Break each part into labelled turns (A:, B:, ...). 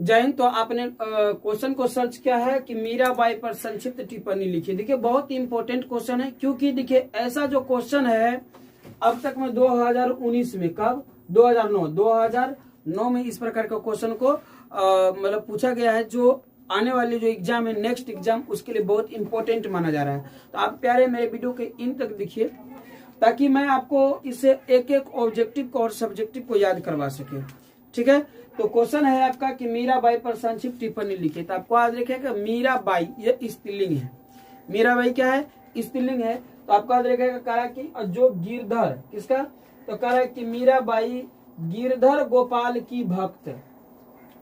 A: जय हिंद। तो आपने क्वेश्चन को सर्च किया है कि मीराबाई पर संक्षिप्त टिप्पणी लिखी। देखिए बहुत ही इंपॉर्टेंट क्वेश्चन है, क्योंकि देखिए ऐसा जो क्वेश्चन है अब तक में 2019 में, कब 2009 में इस प्रकार का क्वेश्चन को मतलब पूछा गया है, जो आने वाली जो एग्जाम है, नेक्स्ट एग्जाम, उसके लिए बहुत इंपॉर्टेंट माना जा रहा है। तो आप प्यारे मेरे वीडियो के इन तक देखिए, ताकि मैं आपको इससे एक एक ऑब्जेक्टिव को और सब्जेक्टिव को याद करवा सके। ठीक है, तो क्वेश्चन है आपका कि मीराबाई पर संक्षिप्त टिप्पणी लिखिए। तो आपको आज लिखेगा मीराबाई, ये स्त्रीलिंग है। मीराबाई क्या है? स्त्रीलिंग है। तो आपको आज लिखेगा कहा कि जो गिरधर, किसका? तो कह रहा है कि मीराबाई गिरधर गोपाल की भक्त।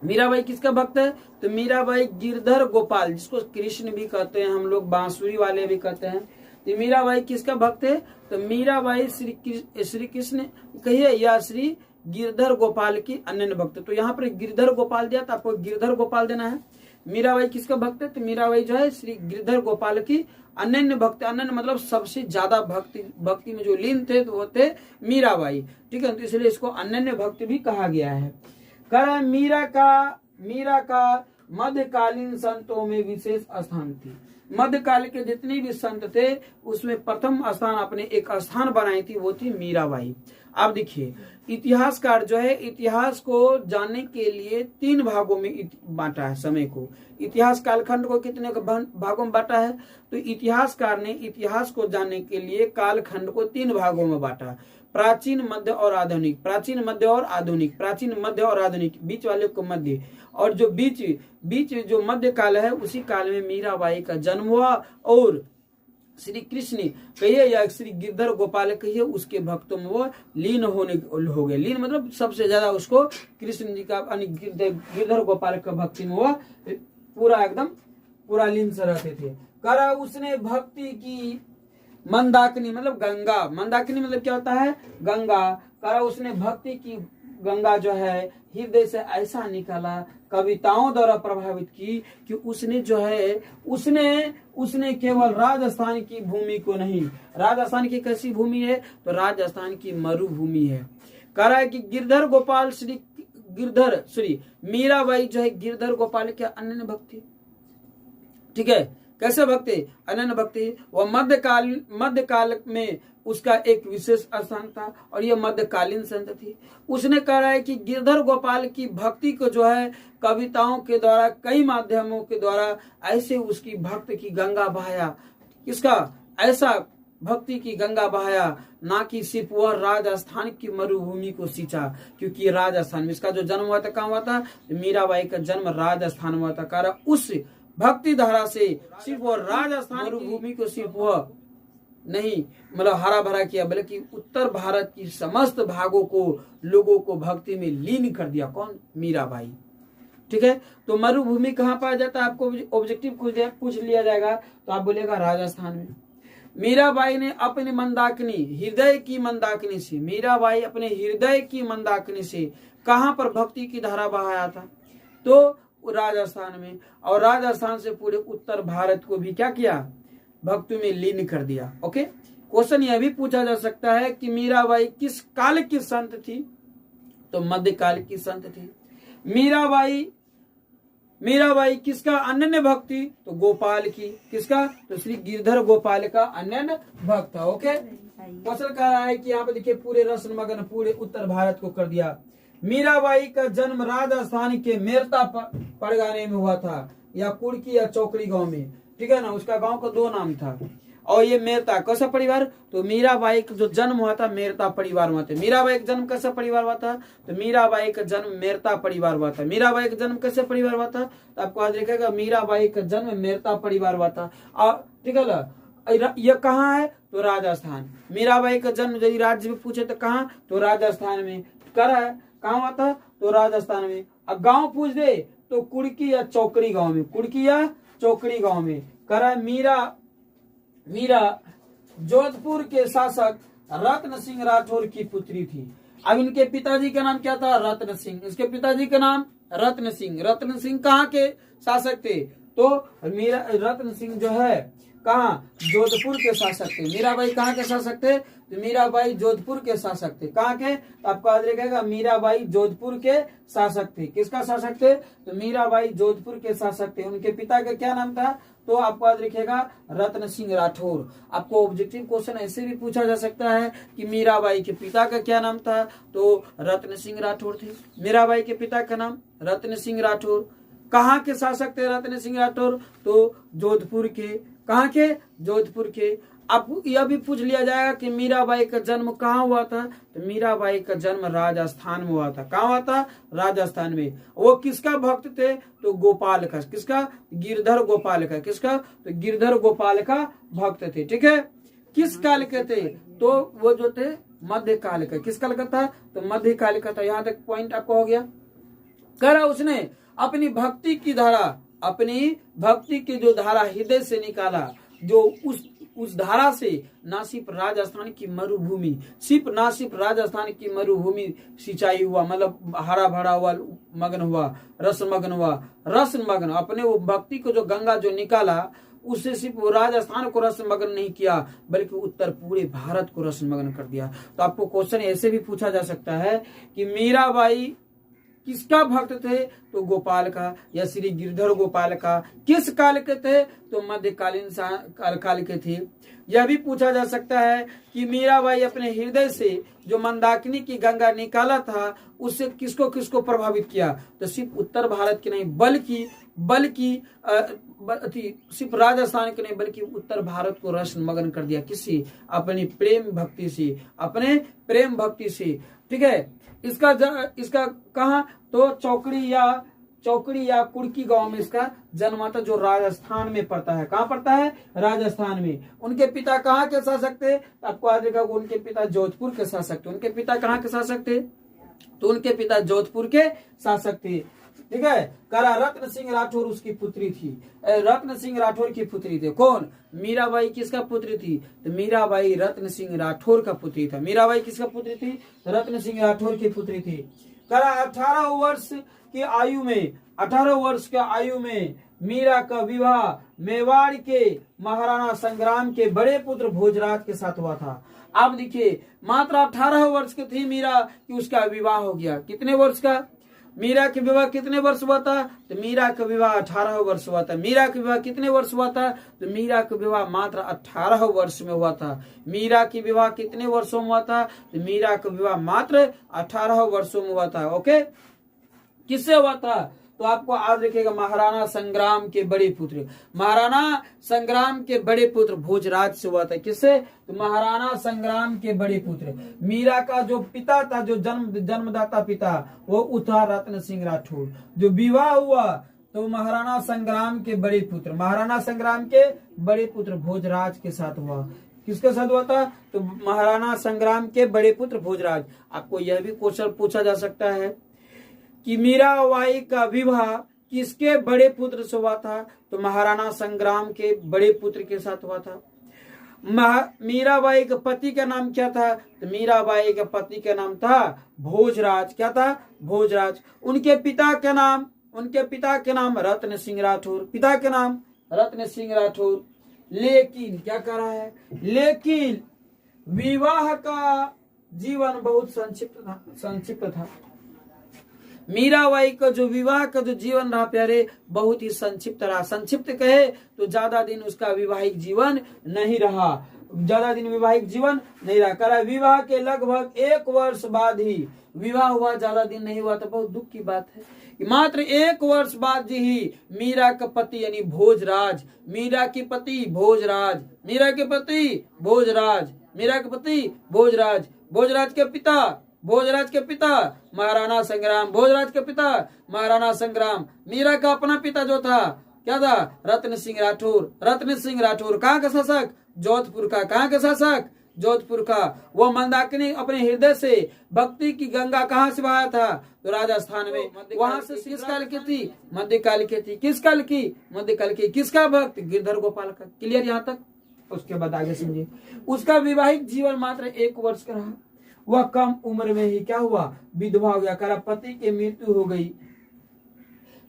A: मीराबाई किसका भक्त है? तो मीराबाई गिरधर गोपाल, जिसको कृष्ण भी कहते हैं हम लोग, बांसुरी वाले भी कहते हैं। तो मीराबाई किसका भक्त है? तो मीराबाई श्री कृष्ण कहिए या श्री गिरधर गोपाल की अनन्य भक्त। तो यहाँ पर गिरधर गोपाल दिया, तो आपको गिरधर गोपाल देना है। मीराबाई किसका भक्त है? तो मीराबाई जो है श्री गिरधर गोपाल की अनन्य भक्त। अनन्य मतलब सबसे ज्यादा भक्ति में जो लीन थे, तो वो थे मीराबाई। ठीक है, तो इसलिए इसको अनन्य भक्त भी कहा गया है। कर मीरा का मध्यकालीन संतों में विशेष स्थान थी। मध्यकाल के जितने भी संत थे उसमें प्रथम स्थान, अपने एक स्थान बनाई थी, वो थी मीराबाई। आप देखिए इतिहासकार जो है इतिहास को जानने के लिए 3 भागों में बांटा है समय को। इतिहास कालखंड को कितने भागों में बांटा है? तो इतिहासकार ने इतिहास को जानने के लिए कालखंड को 3 भागों में बांटा। प्राचीन, मध्य और आधुनिक। प्राचीन, मध्य और आधुनिक। प्राचीन, मध्य और आधुनिक, बीच वाले को मध्य। और जो बीच जो मध्य काल है, उसी काल में मीराबाई का जन्म हुआ और श्री कृष्ण कहिए या श्री गिरधर गोपाल कहिए, उसके भक्तों में वो लीन हो गए। लीन मतलब सबसे ज्यादा उसको कृष्ण जी का गिरधर गोपाल का भक्ति में वो पूरा एकदम पूरा लीन से रहते थे। करा उसने भक्ति की मंदाकिनी मतलब गंगा। मंदाकिनी मतलब क्या होता है? गंगा। करा उसने भक्ति की गंगा जो है हृदय से ऐसा निकाला, कविताओं द्वारा प्रभावित की कि उसने जो है उसने केवल राजस्थान की भूमि को नहीं, राजस्थान की कैसी भूमि है? तो राजस्थान की मरुभूमि है। कह रहा है कि गिरधर गोपाल श्री मीराबाई जो है गिरधर गोपाल के अनन्य भक्ति। ठीक है, कैसे भक्ति? अनन्य भक्ति। वह मध्यकाल में उसका एक विशेष स्थान था और यह मध्यकालीन संत थी। उसने कह रहा है कि गिरधर गोपाल की भक्ति को जो है कविताओं के द्वारा, कई माध्यमों के द्वारा ऐसे उसकी भक्त की गंगा बहाया। किसका? ऐसा भक्ति की गंगा बहाया, ना कि सिर्फ वह राजस्थान की मरुभूमि को सींचा, क्योंकि राजस्थान में इसका जो जन्म हुआ था, कहाँ हुआ था? मीराबाई का जन्म राजस्थान में हुआ था। कारण उस भक्ति धारा से सिर्फ वह राजस्थान मरुभूमि को सिर्फ वह नहीं मतलब हरा भरा किया, बल्कि उत्तर भारत की समस्त भागों को, लोगों को भक्ति में लीन कर दिया। कौन? मीराबाई। ठीक है, तो मरुभूमि कहाँ पाया जाता है? आपको ऑब्जेक्टिव पूछ लिया जाएगा तो आप बोलेगा राजस्थान में। मीराबाई ने अपनी मंदाकिनी, हृदय की मंदाकिनी से, मीराबाई अपने हृदय की मंदाकिनी से कहां पर भक्ति की धारा बहाया था? तो राजस्थान में। और राजस्थान से पूरे उत्तर भारत को भी क्या किया? भक्ति में लीन कर दिया। ओके, क्वेश्चन यह भी पूछा जा सकता है कि मीराबाई किस काल की संत थी? तो मध्यकाल की संत थी। मीराबाई किसका अनन्य भक्ति? तो गोपाल की। किसका? तो श्री गिरधर गोपाल का अनन्य भक्त था। ओके, क्वेश्चन कह रहा है कि यहाँ पे देखिए पूरे रसन मगन पूरे उत्तर भारत को कर दिया। मीराबाई का जन्म राजस्थान के मेरता परगने में हुआ था, या कुड़की या चौकड़ी गांव में। ठीक है ना, उसका गांव का 2 नाम था। और ये मेरता कैसा परिवार? तो मीराबाई का जो जन्म हुआ था मेरता परिवार हुआ था। मीराबाई का जन्म कैसा परिवार हुआ था? तो मीराबाई का जन्म मेरता परिवार हुआ था। मीराबाई का जन्म कैसे परिवार हुआ था? तो आपको आज देखेगा मीराबाई का जन्म मेरता परिवार हुआ था। ठीक है ना, यह कहाँ है? तो राजस्थान। मीराबाई का जन्म यदि राज्य में पूछे तो कहाँ? तो राजस्थान में। कहाँ हुआ था? तो राजस्थान में। अब गाँव पूछ दे तो कुड़की या चौकड़ी गाँव में। कुड़की या चौकड़ी गाँव में। करा मीरा जोधपुर के शासक रत्न सिंह राठौर की पुत्री थी। अब इनके पिताजी का नाम क्या था? रत्न सिंह। इसके पिताजी का नाम रत्न सिंह। रत्न सिंह कहाँ के शासक थे? तो मीरा रत्न सिंह जो है कहाँ, जोधपुर के शासक थे। मीराबाई कहाँ के शासक थे, तो मीराबाई जोधपुर के शासक थे। कहाँ के, तो आपको याद रखेगा मीराबाई जोधपुर के शासक थे। किसका शासक थे, तो मीराबाई जोधपुर के शासक थे। उनके पिता का क्या नाम था, तो आपको याद रखेगा रत्न सिंह राठौर। आपको ऑब्जेक्टिव क्वेश्चन ऐसे भी पूछा जा सकता है कि मीराबाई के पिता का क्या नाम था, तो रत्न सिंह राठौर थे। मीराबाई के पिता का नाम रत्न सिंह राठौर। कहाँ के शासक थे रत्न सिंह राठौर, तो जोधपुर के। कहाँ के, जोधपुर के। अब यह भी पूछ लिया जाएगा कि मीराबाई का जन्म कहाँ हुआ था, तो मीराबाई का जन्म राजस्थान में हुआ था। कहाँ हुआ था, राजस्थान में। वो किसका भक्त थे, तो गोपाल का। किसका, गिरधर गोपाल का। किसका, तो गिरधर गोपाल का भक्त थे। ठीक है, किस काल के थे, तो वो जो थे मध्यकाल का। किस काल का था, तो मध्यकाल का था। यहाँ तक पॉइंट आपको हो गया। करा उसने अपनी भक्ति की धारा, अपनी भक्ति की जो धारा हृदय से निकाला, जो उस धारा से ना सिर्फ राजस्थान की मरुभूमि, ना सिर्फ राजस्थान की मरुभूमि सिंचाई हुआ, मतलब हरा भरा हुआ, मगन हुआ, रस मगन अपने वो भक्ति को जो गंगा जो निकाला, उससे सिर्फ राजस्थान को रस मगन नहीं किया, बल्कि उत्तर पूरे भारत को रस मगन कर दिया। तो आपको क्वेश्चन ऐसे भी पूछा जा सकता है कि मीराबाई किसका भक्त थे, तो गोपाल का या श्री गिरधर गोपाल का। किस काल के थे, तो मध्यकालीन काल के थे। यह भी पूछा जा सकता है कि मीराबाई अपने हृदय से जो मंदाकिनी की गंगा निकाला था, उससे किसको किसको प्रभावित किया, तो सिर्फ उत्तर भारत के नहीं बल्कि सिर्फ राजस्थान के नहीं बल्कि उत्तर भारत को रस मगन कर दिया। किसी, अपनी प्रेम भक्ति से। ठीक है, इसका कहा, तो चौकड़ी या कुड़की गांव में इसका जन्म हुआ था, जो राजस्थान में पड़ता है। कहाँ पड़ता है, राजस्थान में। उनके पिता कहाँ के शासक थे, आपको याद रखा, उनके पिता जोधपुर के शासक थे। उनके पिता कहाँ के शासक थे, तो उनके पिता जोधपुर के शासक थे। ठीक है, करा रत्न सिंह राठौर उसकी पुत्री थी। रत्न सिंह राठौर की पुत्री थे। कौन, मीराबाई किसका पुत्री थी, तो मीराबाई रत्न सिंह राठौर का पुत्री था। मीराबाई किसका पुत्री थी, रत्न सिंह राठौर की पुत्री थी। करा 18 वर्ष की आयु में मीरा का विवाह मेवाड़ के महाराणा संग्राम के बड़े पुत्र भोजराज के साथ हुआ था। आप देखिए, मात्र 18 वर्ष की थी मीरा कि उसका विवाह हो गया। कितने वर्ष का, मीरा के विवाह कितने वर्ष हुआ था, तो मीरा का विवाह 18 वर्ष हुआ था। मीरा का विवाह कितने वर्ष हुआ था, तो मीरा का विवाह मात्र 18 वर्ष में हुआ था। मीरा की विवाह कितने वर्षों में हुआ था, तो मीरा का विवाह मात्र 18 वर्षों में हुआ था। ओके, किससे हुआ था, तो आपको याद रखिएगा, महाराणा संग्राम के बड़े पुत्र भोजराज से हुआ था। किससे, तो महाराणा संग्राम के बड़े पुत्र। मीरा का जो पिता था, जो जन्मदाता पिता, वो था रत्न सिंह राठौर। जो विवाह हुआ तो महाराणा संग्राम के बड़े पुत्र भोजराज के साथ हुआ। किसके साथ हुआ था, तो महाराणा संग्राम के बड़े पुत्र भोजराज। आपको यह भी क्वेश्चन पूछा जा सकता है कि मीराबाई का विवाह किसके बड़े पुत्र से हुआ था, तो महाराणा संग्राम के बड़े पुत्र के साथ हुआ था। मीराबाई के पति का नाम क्या था, तो मीराबाई के पति का नाम था भोजराज। क्या था, भोजराज। उनके पिता के नाम रत्न सिंह राठौर। लेकिन क्या कर रहा है, लेकिन विवाह का जीवन बहुत संक्षिप्त था। मीराबाई का जो विवाह का जो जीवन रहा प्यारे, बहुत ही संक्षिप्त रहा। संक्षिप्त कहे तो ज्यादा दिन उसका विवाहिक जीवन नहीं रहा। करा विवाह के लगभग 1 वर्ष बाद ही विवाह हुआ, ज्यादा दिन नहीं हुआ। तो बहुत दुख की बात है, मात्र 1 वर्ष बाद ही मीरा का पति यानी भोजराज, मीरा के पति भोजराज के पिता महाराणा संग्राम। मीरा का अपना पिता जो था क्या था, रत्न सिंह राठौर। कहाँ का शासक, जोधपुर का। कहाँ का शासक, जोधपुर का। वो मंदाकिनी अपने हृदय से भक्ति की गंगा कहाँ से बहाया था, तो राजस्थान में। वहां से किस काल की थी, मध्यकाल की थी। किस काल की, मध्यकाल की। किसका भक्त, गिरधर गोपाल का। क्लियर यहाँ तक। उसके बाद आगे समझिए, उसका वैवाहिक जीवन मात्र 1 वर्ष का रहा। वह कम उम्र में ही क्या हुआ, विधवा हो गया। करा पति की मृत्यु हो गई।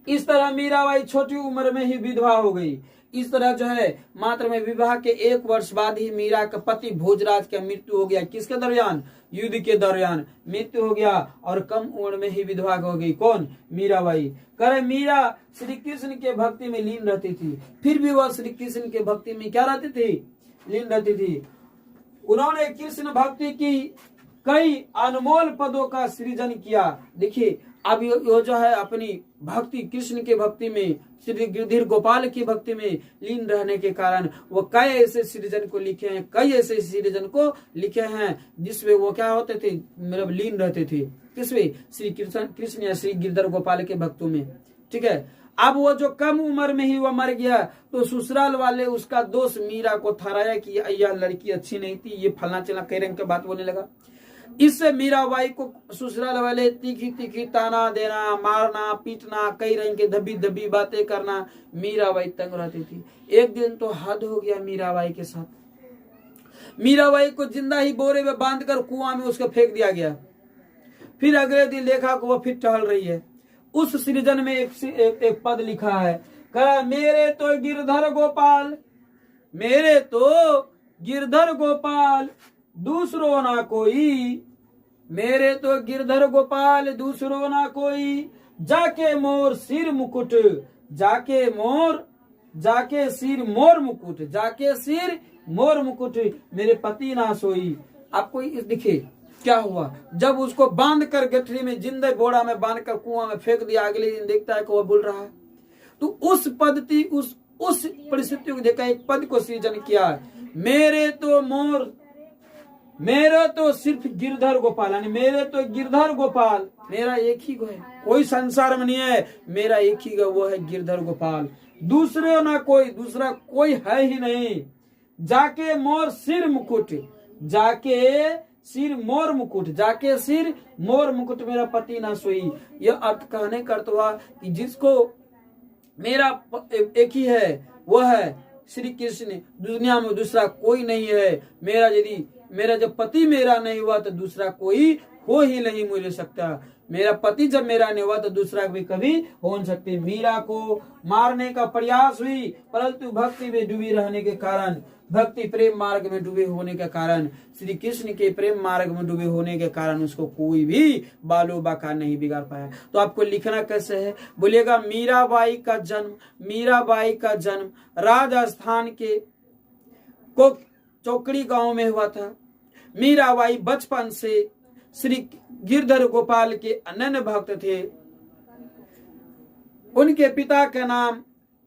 A: इस तरह मीराबाई छोटी उम्र में ही विधवा हो गई। इस तरह जो है मात्र में विवाह के 1 वर्ष बाद ही मीरा का पति भोजराज का मृत्यु हो गया। किसके दरमियान? युद्ध के दरमियान मृत्यु हो गया और कम उम्र में ही विधवा हो गई। कौन? मीराबाई। करे मीरा श्री कृष्ण के भक्ति में लीन रहती थी, फिर भी वह श्री कृष्ण के भक्ति में क्या रहती थी? लीन रहती थी। उन्होंने कृष्ण भक्ति की कई अनमोल पदों का सृजन किया। देखिए अब ये जो है अपनी भक्ति कृष्ण के भक्ति में, श्री गिरधर गोपाल की भक्ति में लीन रहने के कारण वो कई ऐसे सृजन को लिखे हैं, कई ऐसे सृजन को लिखे हैं जिसमें वो क्या होते थे? मतलब लीन रहते थे। किसमें? श्री कृष्ण या श्री गिरधर गोपाल के भक्तों में। ठीक है। अब वो जो कम उम्र में ही वो मर गया तो ससुराल वाले उसका दोष मीरा को ठहराया कि यह लड़की अच्छी नहीं थी, ये फलना चला कई रंग के बात बोलने लगा। इससे मीराबाई को ससुराल वाले तीखी तीखी ताना देना, मारना, पीटना, कई रंग के धब्बी धब्बी बातें करना, मीराबाई तंग रहती थी। एक दिन तो हद हो गया मीराबाई के साथ। मीराबाई को जिंदा ही बोरे में बांधकर कुआं में उसको फेंक दिया गया। फिर अगले दिन देखा कि वो फिर टहल रही है। उस सृजन में एक पद लिखा है, कहा मेरे तो गिरधर गोपाल, मेरे तो गिरधर गोपाल दूसरो ना कोई, मेरे तो गिरधर गोपाल दूसरो ना कोई, जाके मोर सिर मुकुट, जाके सिर मोर मुकुट, जाके सिर मोर मुकुट, मेरे पति ना सोई। आपको दिखे क्या हुआ? जब उसको बांध कर गठरी में जिंदे बोड़ा में बांध कर कुआं में फेंक दिया, अगले दिन देखता है कि वह बोल रहा है। तो उस पद्धति उस परिस्थिति को देखा, एक पद को सृजन किया, मेरे तो सिर्फ गिरधर गोपाल, यानी मेरे तो गिरधर गोपाल, मेरा एक ही है, कोई संसार में नहीं है, मेरा एक ही वो है गिरधर गोपाल, दूसरे ना कोई, दूसरा कोई है ही नहीं। जाके मोर सिर मुकुट, जाके सिर मोर मुकुट, जाके सिर मोर मुकुट, मेरा पति ना सोई। यह अर्थ कहने का अर्थ हुआ कि जिसको मेरा एक ही है वह है श्री कृष्ण, दुनिया में दूसरा कोई नहीं है। मेरा जब पति मेरा नहीं हुआ तो दूसरा कोई हो ही नहीं मिल सकता। मेरा पति जब मेरा नहीं हुआ तो दूसरा भी कभी हो नहीं सकते। मीरा को मारने का प्रयास हुई, परंतु भक्ति में डूबी रहने के कारण, भक्ति प्रेम मार्ग में डूबे होने के कारण, श्री कृष्ण के प्रेम मार्ग में डूबे होने के कारण उसको कोई भी बालो बाका नहीं बिगाड़ पाया। तो आपको लिखना कैसे है? बोलिएगा मीराबाई का जन्म राजस्थान के चौकड़ी गांव में हुआ था। मीराबाई बचपन से श्री गिरधर गोपाल के अनन्य भक्त थे। उनके पिता का नाम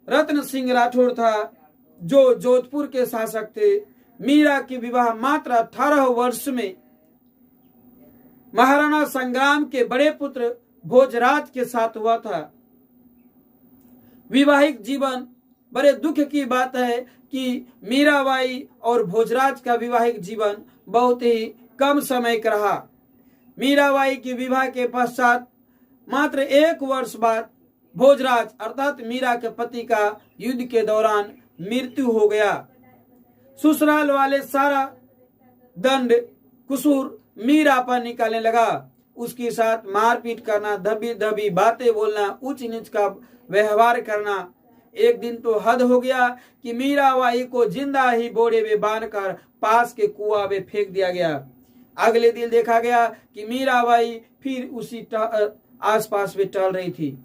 A: रत्न सिंह राठौर था, जो जोधपुर के शासक थे। मीरा की विवाह मात्र 18 वर्ष में महाराणा संग्राम के बड़े पुत्र भोजराज के साथ हुआ था। वैवाहिक जीवन, बड़े दुख की बात है कि मीराबाई और भोजराज का वैवाहिक जीवन बहुत ही कम समय का रहा। मीराबाई की विवाह के पश्चात मात्र 1 वर्ष बाद भोजराज अर्थात मीरा के पति का युद्ध के दौरान मृत्यु हो गया। ससुराल वाले सारा दंड कुसूर मीरा पर निकालने लगा। उसके साथ मारपीट करना, दबी दबी बातें बोलना, उच्च नीच का व्यवहार करना। एक दिन तो हद हो गया कि मीराबाई को जिंदा ही बोरे में बांधकर पास के कुआं में फेंक दिया गया। अगले दिन देखा गया कि मीराबाई फिर उसी आसपास में टहल रही थी।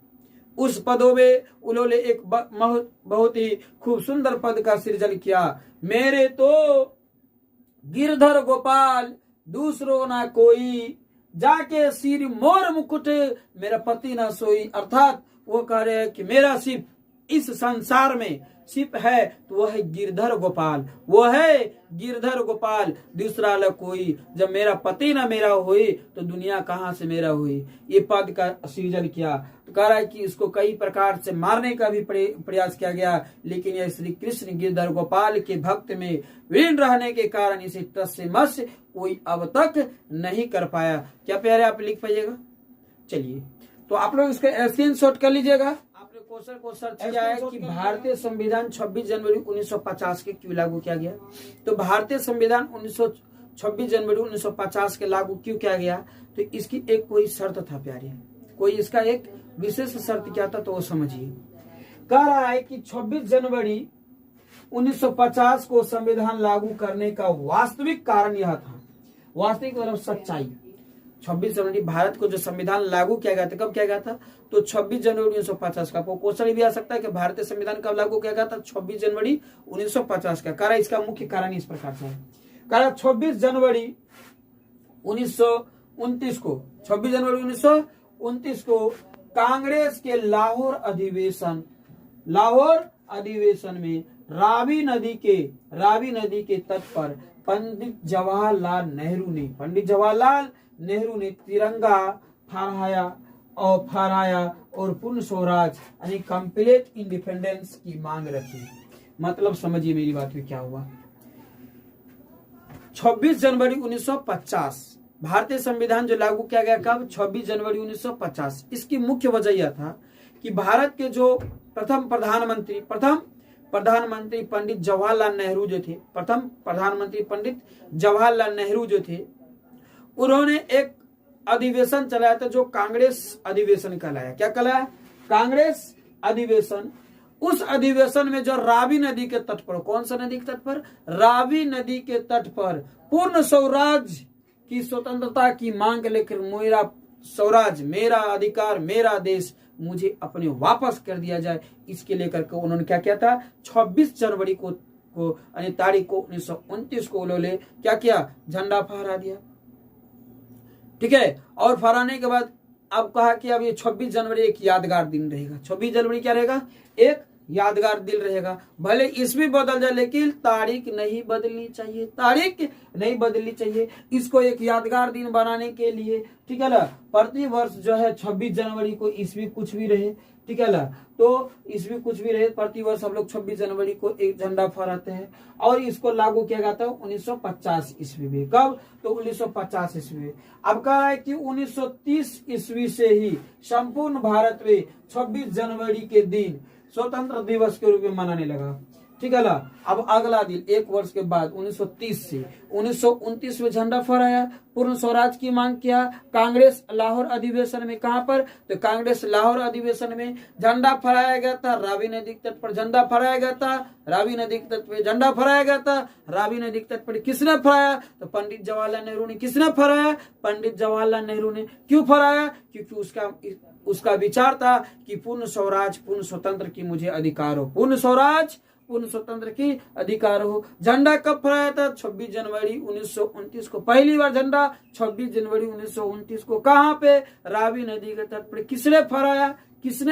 A: उस पदों में उन्होंने एक बहुत ही खूब सुंदर पद का सृजन किया, मेरे तो गिरधर गोपाल दूसरो ना कोई, जाके सिर मोर मुकुट, मेरा पति ना सोई। अर्थात वो कह रहे हैं कि मेरा सिर्फ इस संसार में सिर्फ है तो वह है गिरधर गोपाल, वो है गिरधर गोपाल, दूसरा अलग कोई। जब मेरा पति ना मेरा हुई तो दुनिया कहाँ से मेरा हुई। ये पद का सृजन किया। तो कह रहा है कि इसको कई प्रकार से मारने का भी प्रयास किया गया, लेकिन यह श्री कृष्ण गिरधर गोपाल के भक्त में लीन रहने के कारण इसे तस्य मस्य कोई अब तक नहीं कर पाया। क्या प्यारे आप लिख पाइएगा? चलिए तो आप लोग इसका स्क्रीनशॉट कर लीजिएगा। आपने क्वेश्चन को सर्च किया है कि भारतीय संविधान 26 जनवरी 1950 के क्यों लागू किया गया। तो भारतीय संविधान 26 जनवरी 1950 के लागू क्यों किया गया, तो इसकी एक कोई शर्त था प्यारे, कोई इसका एक विशेष शर्त क्या था तो वो समझिए। कह रहा है कि 26 जनवरी 1950 को संविधान लागू करने का वास्तविक कारण यह था, वास्तविक मतलब सच्चाई। 26 जनवरी भारत को जो संविधान लागू किया गया था, कब किया गया था? तो 26 जनवरी 1950 का। आपको क्वेश्चन भी आ सकता है कि भारतीय संविधान कब लागू किया गया था? 26 जनवरी 1950 का। कारण इसका मुख्य कारण इस प्रकार से है। कारण 26 जनवरी 1929 को, 26 जनवरी 1929 को कांग्रेस के लाहौर अधिवेशन में रावी नदी के तट पर पंडित जवाहरलाल नेहरू ने तिरंगा फहराया और पूर्ण स्वराज यानी कंप्लीट इंडिपेंडेंस की मांग रखी। मतलब समझिए मेरी बात में क्या हुआ। 26 जनवरी 1950 भारतीय संविधान जो लागू किया गया, कब? 26 जनवरी 1950। इसकी मुख्य वजह यह था कि भारत के जो प्रथम प्रधानमंत्री पंडित जवाहरलाल नेहरू जो थे, प्रथम प्रधानमंत्री पंडित जवाहरलाल नेहरू जो थे, उन्होंने एक अधिवेशन चलाया था जो कांग्रेस अधिवेशन कहलाया। क्या कहलाया? कांग्रेस अधिवेशन। उस अधिवेशन में जो रावी नदी के तट पर, कौन सा नदी के तट पर? रावी नदी के तट पर पूर्ण स्वराज की स्वतंत्रता की मांग लेकर, मेरा स्वराज, मेरा अधिकार, मेरा देश मुझे अपने वापस कर दिया जाए, इसके लेकर के उन्होंने क्या किया था? 26 जनवरी को यानी तारीख को 1929 को उन्होंने क्या किया? झंडा फहरा दिया। ठीक है। और फहराने के बाद अब कहा कि अब ये 26 जनवरी एक यादगार दिन रहेगा। 26 जनवरी क्या रहेगा? एक यादगार दिन रहेगा। भले ईस्वी बदल जाए लेकिन तारीख नहीं बदलनी चाहिए। इसको एक यादगार दिन बनाने के लिए, ठीक है ना, प्रति वर्ष जो है 26 जनवरी को ईस्वी कुछ भी रहे, ठीक है ना, तो ईस्वी कुछ भी रहे, प्रति वर्ष हम लोग 26 जनवरी को एक झंडा फहराते हैं। और इसको लागू किया गया था 1950 ईस्वी में। कब? तो 1950 ईस्वी में। अब कहा है कि 1930 ईस्वी से ही संपूर्ण भारत में 26 जनवरी के दिन स्वतंत्र दिवस के रूप में मनाने लगा। ठीक है ना। अब अगला दिन एक वर्ष के बाद 1930 से 1929 में झंडा फहराया, पूर्ण स्वराज की मांग किया। कांग्रेस लाहौर अधिवेशन में, कहां पर? तो कांग्रेस लाहौर अधिवेशन में झंडा फहराया गया था। रावी नदी के तट पर झंडा फहराया गया था। रावी नदी के तट पर झंडा फहराया गया था। रावी नदी के तट पर किसने फहराया? तो पंडित जवाहरलाल नेहरू ने। किसने फहराया? पंडित जवाहरलाल नेहरू ने। क्यों फहराया? क्योंकि उसका विचार था कि पूर्ण स्वराज, पूर्ण स्वतंत्र की मुझे अधिकार हो, पूर्ण स्वराज, पूर्ण स्वतंत्र की अधिकार हो। झंडा कब फहराया था? 26 जनवरी 1929 को। पहली बार झंडा 26 जनवरी 1929 को। कहां पे? रावी नदी के तट पर। किसने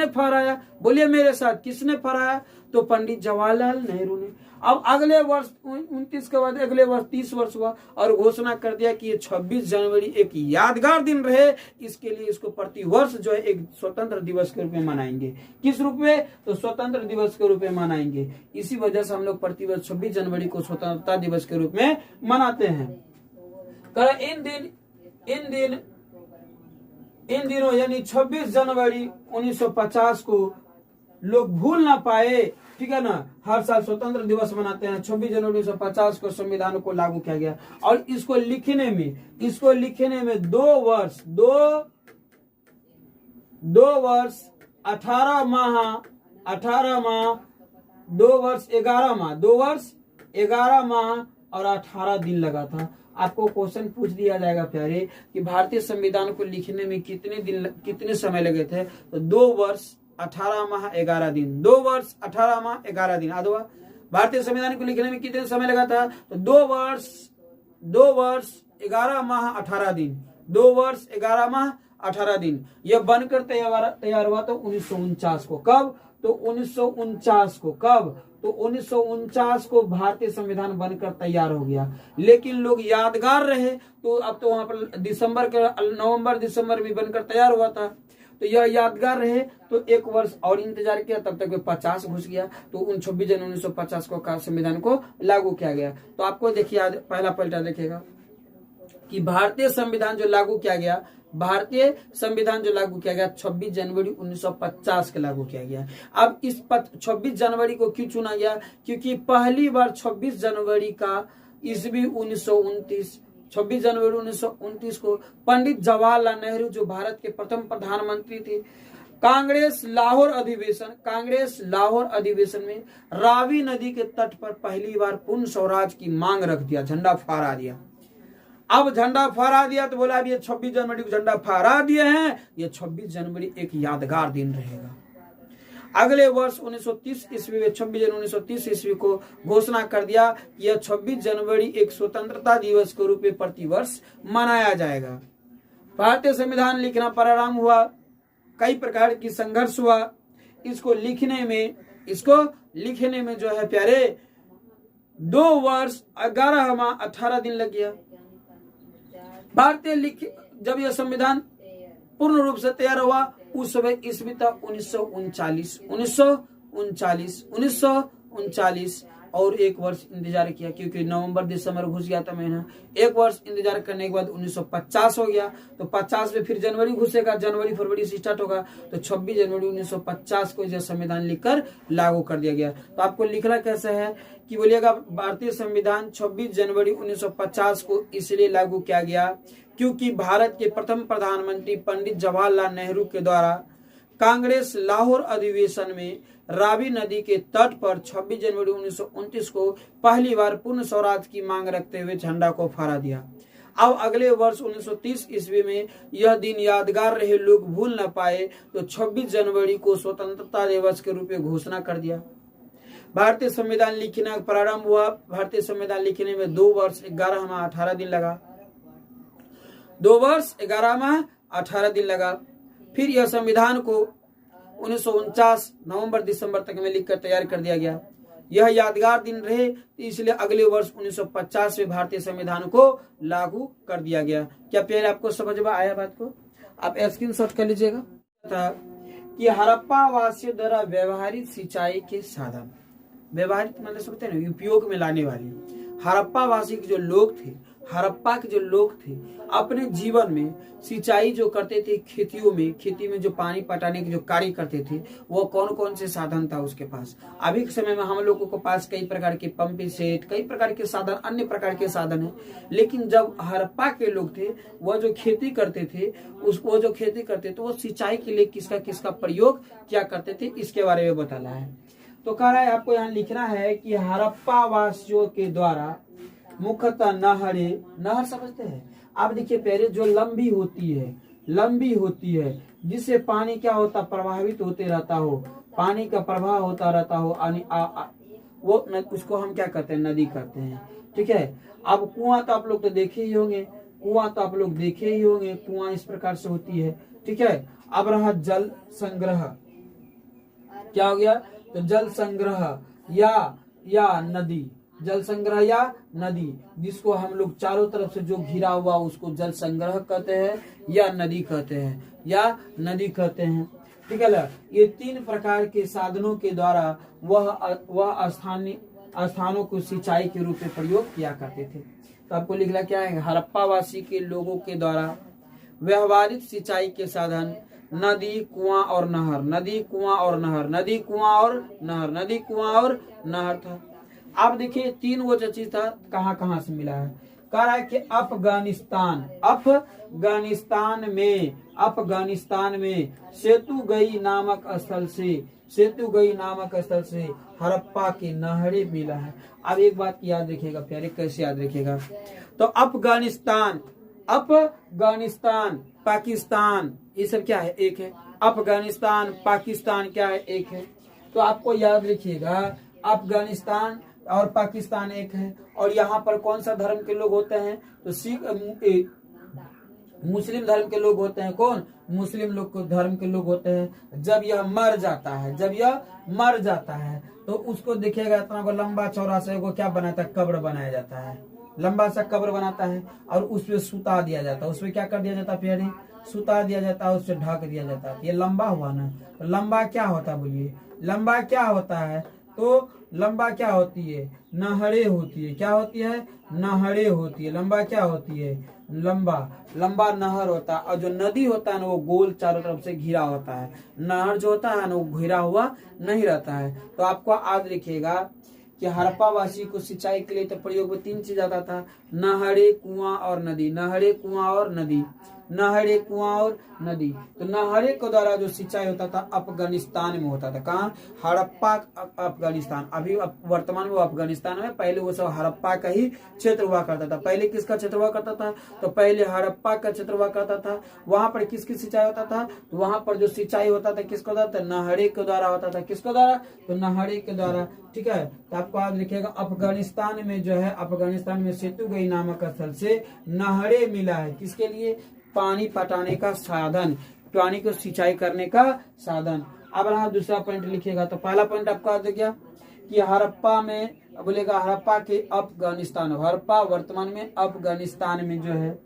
A: फहराया? बोलिए मेरे साथ, किसने फहराया? तो पंडित जवाहरलाल नेहरू ने। अब अगले वर्ष 29 के बाद अगले वर्ष 30 वर्ष हुआ और घोषणा कर दिया कि ये 26 जनवरी एक यादगार दिन रहे, इसके लिए इसको प्रति वर्ष जो है एक स्वतंत्र दिवस के रूप में मनाएंगे। किस रूप में? तो स्वतंत्र दिवस के रूप में मनाएंगे। इसी वजह से हम लोग प्रति वर्ष 26 जनवरी को स्वतंत्रता दिवस के रूप में मनाते हैं। इन दिनों यानी 26 जनवरी 1950 को लोग भूल ना पाए, ठीक है ना, हर साल स्वतंत्र दिवस मनाते हैं। 26 जनवरी 1950 को संविधान को लागू किया गया और इसको लिखने में 2 वर्ष 11 माह और 18 दिन लगा था। आपको क्वेश्चन पूछ दिया जाएगा प्यारे कि भारतीय संविधान को लिखने में कितने समय लगे थे? तो 2 वर्ष 18 माह 11 दिन। 2 वर्ष 18 माह 11 दिन। अथवा भारतीय संविधान को लिखने में कितने समय लगा था? तो 2 वर्ष 11 माह 18 दिन। 2 वर्ष 11 माह 18 दिन। यह बनकर तैयार हुआ था 1949 को। कब? तो 1949 को। कब? तो 1949 को भारतीय संविधान बनकर तैयार हो गया। लेकिन लोग यादगार रहे, तो अब तो वहां पर नवंबर दिसंबर में बनकर तैयार हुआ था, तो यह यादगार रहे। तो 1 वर्ष और इंतजार किया, तब तक 50 घुस गया। तो 26 जनवरी 1950 को संविधान को लागू किया गया। तो आपको देखिए पहला पलटा देखेगा कि भारतीय संविधान जो लागू किया गया 26 जनवरी 1950 को लागू किया गया। अब इस 26 जनवरी को क्यों चुना गया? क्योंकि पहली बार 26 जनवरी का ईस्वी 1929, 26 जनवरी 1929 को पंडित जवाहरलाल नेहरू जो भारत के प्रथम प्रधानमंत्री थे, कांग्रेस लाहौर अधिवेशन में रावी नदी के तट पर पहली बार पूर्ण स्वराज की मांग रख दिया, झंडा फहरा दिया। अब झंडा फहरा दिया तो बोला अब ये 26 जनवरी को झंडा फहरा दिए हैं, ये 26 जनवरी एक यादगार दिन रहेगा। अगले वर्ष 1930 ईस्वी में 26 जनवरी 1930 ईस्वी को घोषणा कर दिया कि यह 26 जनवरी एक स्वतंत्रता दिवस के रूप में प्रतिवर्ष मनाया जाएगा। भारतीय संविधान लिखना प्रारंभ हुआ, कई प्रकार की संघर्ष हुआ। इसको लिखने में जो है प्यारे 2 वर्ष 11 माह 18 दिन लग गया। जब यह संविधान पूर्ण रूप से तैयार हुआ उस समय ईस्वी था 1939 और 1 वर्ष इंतजार किया, क्योंकि नवंबर दिसंबर घुस गया था महीना। 1 वर्ष इंतजार करने के बाद 1950 हो गया, तो 50 में फिर जनवरी घुसेगा, जनवरी फरवरी से स्टार्ट होगा, तो 26 जनवरी 1950 को यह संविधान लिखकर लागू कर दिया गया। तो आपको लिखना कैसे है कि बोलिएगा, भारतीय संविधान 26 जनवरी 1950 को इसलिए लागू किया गया क्योंकि भारत के प्रथम प्रधानमंत्री पंडित जवाहरलाल नेहरू के द्वारा कांग्रेस लाहौर अधिवेशन में रावी नदी के तट पर 26 जनवरी 1929 को पहली बार पूर्ण स्वराज की मांग रखते हुए झंडा को फहरा दिया। अब अगले वर्ष 1930 ईस्वी में यह दिन यादगार रहे, लोग भूल न पाए, तो 26 जनवरी को स्वतंत्रता दिवस के रूप में घोषणा कर दिया। भारतीय संविधान लिखना प्रारंभ हुआ। भारतीय संविधान लिखने में 2 वर्ष 11 माह 18 दिन लगा। 2 वर्ष 11 माह 18 दिन लगा। फिर यह संविधान को 1949 नवंबर दिसंबर तक में लिखकर तैयार कर दिया गया। यह यादगार दिन रहे, इसलिए अगले वर्ष 1950 में भारतीय संविधान को लागू कर दिया गया। क्या प्यारे आपको समझ में आया बात को? आप स्क्रीनशॉट कर लीजिएगा। था कि हड़प्पा वासियों द्वारा व्यवहारिक सिंचाई के साधन, व्यवहारिक मतलब समझते हैं ना, उपयोग में लाने वाली। हड़प्पा वासी के जो लोग थे, हड़प्पा के जो लोग थे, अपने जीवन में सिंचाई जो करते थे, खेती में जो पानी पटाने के जो कार्य करते थे, वो कौन कौन से साधन था उसके पास। अभी के समय में हम लोगों के पास कई प्रकार के पंप सेट, कई प्रकार के साधन, अन्य प्रकार के साधन है। लेकिन जब हड़प्पा के लोग थे, वो जो खेती करते थे, तो वो सिंचाई के लिए किसका किसका प्रयोग क्या करते थे, इसके बारे में बताना है। तो कह रहा है आपको यहाँ लिखना है कि हड़प्पा वासियों के द्वारा मुख्यतः नहर समझते हैं आप? देखिए प्यारे, जो लंबी होती है जिससे पानी क्या होता, प्रभावित होते रहता हो, पानी का प्रवाह होता रहता हो, वो उसको हम क्या करते हैं, नदी करते हैं। ठीक है। अब कुआं तो आप लोग तो देखे ही होंगे, कुआं इस प्रकार से होती है। ठीक है। अब रहा जल संग्रह, क्या हो गया, तो जल संग्रह या नदी, जल संग्रह या नदी, जिसको हम लोग चारों तरफ से जो घिरा हुआ उसको जल संग्रह कहते हैं या नदी कहते हैं। ठीक है ना। ये 3 प्रकार के साधनों के द्वारा वह स्थानों को सिंचाई के रूप में प्रयोग किया करते थे। तो आपको लिखना क्या है, हड़प्पा वासी के लोगों के द्वारा व्यवहारिक सिंचाई के साधन नदी, कुआं और नहर था। आप देखिए 3 वो जो चीज था कहाँ से मिला है। कह रहा है कि अफगानिस्तान में सेतुगई नामक स्थल से हड़प्पा के नहरें मिला है। अब एक बात याद रखिएगा प्यारे, कैसे याद रखिएगा, तो अफगानिस्तान, पाकिस्तान, ये सब क्या है, एक है। अफगानिस्तान, पाकिस्तान क्या है, एक है। तो आपको याद रखिएगा अफगानिस्तान और पाकिस्तान एक है। और यहाँ पर कौन सा धर्म के लोग होते हैं, तो मुस्लिम धर्म के लोग होते हैं। कौन? मुस्लिम लोग को धर्म के लोग होते हैं। जब यह मर जाता है तो उसको देखिएगा इतना लंबा चौड़ा सा वो क्या बनाता है, कब्र बनाया जाता है, लंबा सा कब्र बनाता है और उसमें सुता दिया जाता है। उसमें क्या कर दिया जाता है प्यारे, सुता दिया जाता है, उससे ढक दिया जाता है। ये लंबा हुआ ना। तो लंबा क्या होता है, बोलिए लंबा क्या होता है, तो लंबा क्या होती है, नहरें होती है। क्या होती है, नहरें होती है। लंबा क्या होती है, लंबा नहर होता है। और जो नदी होता है ना वो गोल चारों तरफ से घिरा होता है। नहर जो होता है ना वो घिरा हुआ नहीं रहता है। तो आपको याद रखिएगा कि हड़प्पा वासी को सिंचाई के लिए तो प्रयोग में 3 चीज आता था, नहरें, कुआं और नदी। नहरें, कुआं और नदी। तो नहरें के द्वारा जो सिंचाई होता था अफगानिस्तान में होता था। कहाँ? हड़प्पा अफगानिस्तान। अभी वर्तमान में वो अफगानिस्तान में, पहले वो सब हड़प्पा का ही क्षेत्र हुआ करता था। पहले किसका क्षेत्र हुआ करता था? तो पहले हड़प्पा का क्षेत्र हुआ करता था। वहां पर किसकी सिंचाई होता था? तो वहां पर जो सिंचाई होता था किसको होता था? नहरें के द्वारा होता था। किसके द्वारा? तो नहरें के द्वारा। ठीक है, तो आपको आज लिखेगा अफगानिस्तान में जो है, अफगानिस्तान में सेतुगई नामक स्थल से नहरें मिला है। किसके लिए? पानी पटाने का साधन, पानी को सिंचाई करने का साधन। अब यहाँ दूसरा पॉइंट लिखिएगा। तो पहला पॉइंट आपको आ गया कि हड़प्पा में, बोलेगा हड़प्पा के अफगानिस्तान, हड़प्पा वर्तमान में अफगानिस्तान में जो है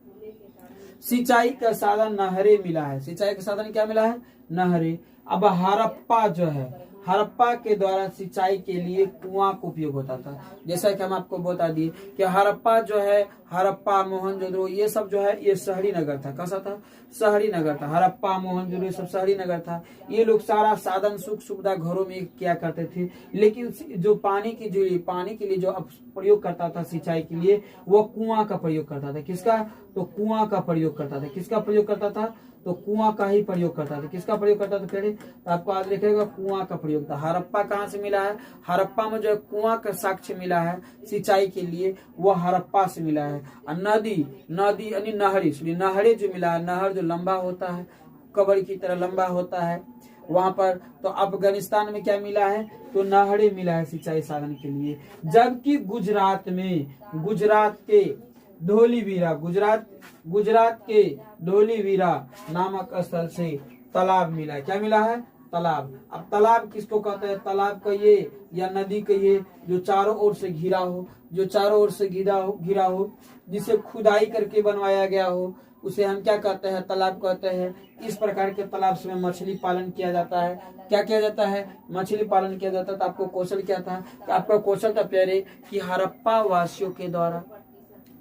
A: सिंचाई का साधन नहरें मिला है। सिंचाई का साधन क्या मिला है? नहरें। अब हड़प्पा जो है, हड़प्पा के द्वारा सिंचाई के लिए कुआं का उपयोग होता था। जैसा कि हम आपको बता दिए कि हड़प्पा जो है, हड़प्पा, मोहनजोदड़ो, ये सब जो है ये शहरी नगर था। कैसा था? शहरी नगर था। हड़प्पा, मोहनजोदड़ो ये सब शहरी नगर था। ये लोग सारा साधन सुख सुविधा घरों में किया करते थे, लेकिन जो पानी के लिए जो प्रयोग करता था सिंचाई के लिए, वो कुआं का प्रयोग करता था। किसका? तो कुआं का प्रयोग करता था। किसका प्रयोग करता था? तो कुआं का ही प्रयोग करता था। किसका प्रयोग करता था? पहले तो आपको आज लिखेगा कुआं का प्रयोग था। हड़प्पा कहाँ से मिला है? हड़प्पा में जो कुआं का साक्ष्य मिला है सिंचाई के लिए, वो हड़प्पा से मिला है। और नदी यानी नहरी, नहरें जो मिला है, नहर जो लंबा होता है, कबर की तरह लंबा होता है वहां पर, तो अफगानिस्तान में क्या मिला है? तो नहरें मिला है सिंचाई साधन के लिए। जबकि गुजरात के धोलीवीरा नामक स्थल से तालाब मिला है। क्या मिला है? तालाब। अब तालाब किसको कहते हैं? तालाब कहिए या नदी कहिए जो चारों ओर से घिरा हो, जिसे खुदाई करके बनवाया गया हो, उसे हम क्या कहते हैं? तालाब कहते हैं। इस प्रकार के तालाब से मछली पालन किया जाता है। क्या किया जाता है? मछली पालन किया जाता है। तो आपको क्वेश्चन क्या था? आपका क्वेश्चन था प्यारे कि हड़प्पा वासियों के द्वारा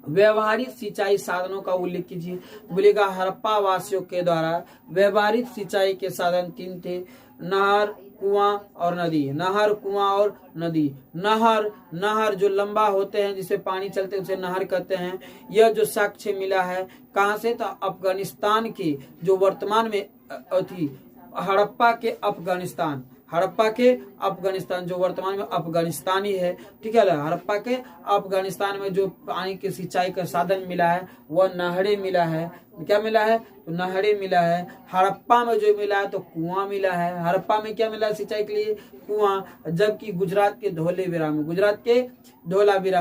A: व्यवहारिक सिंचाई साधनों का उल्लेख कीजिए। बोलेगा हड़प्पा वासियों के द्वारा व्यवहारिक सिंचाई के साधन 3 थे: नहर, कुआं और नदी। नहर, कुआं और नदी। नहर जो लंबा होते हैं, जिससे पानी चलते हैं, उसे नहर कहते हैं। यह जो साक्ष्य मिला है कहाँ से? तो अफगानिस्तान की, जो वर्तमान में थी हड़प्पा के अफगानिस्तान जो वर्तमान में अफगानिस्तानी है। ठीक है, हड़प्पा के अफगानिस्तान में जो पानी के सिंचाई का साधन मिला है वह नहरें मिला है। क्या मिला है? तो नहरें मिला है। हड़प्पा में जो मिला है तो कुआं मिला है। हड़प्पा में क्या मिला है सिंचाई के लिए? कुआं। जबकि गुजरात के धोलावीरा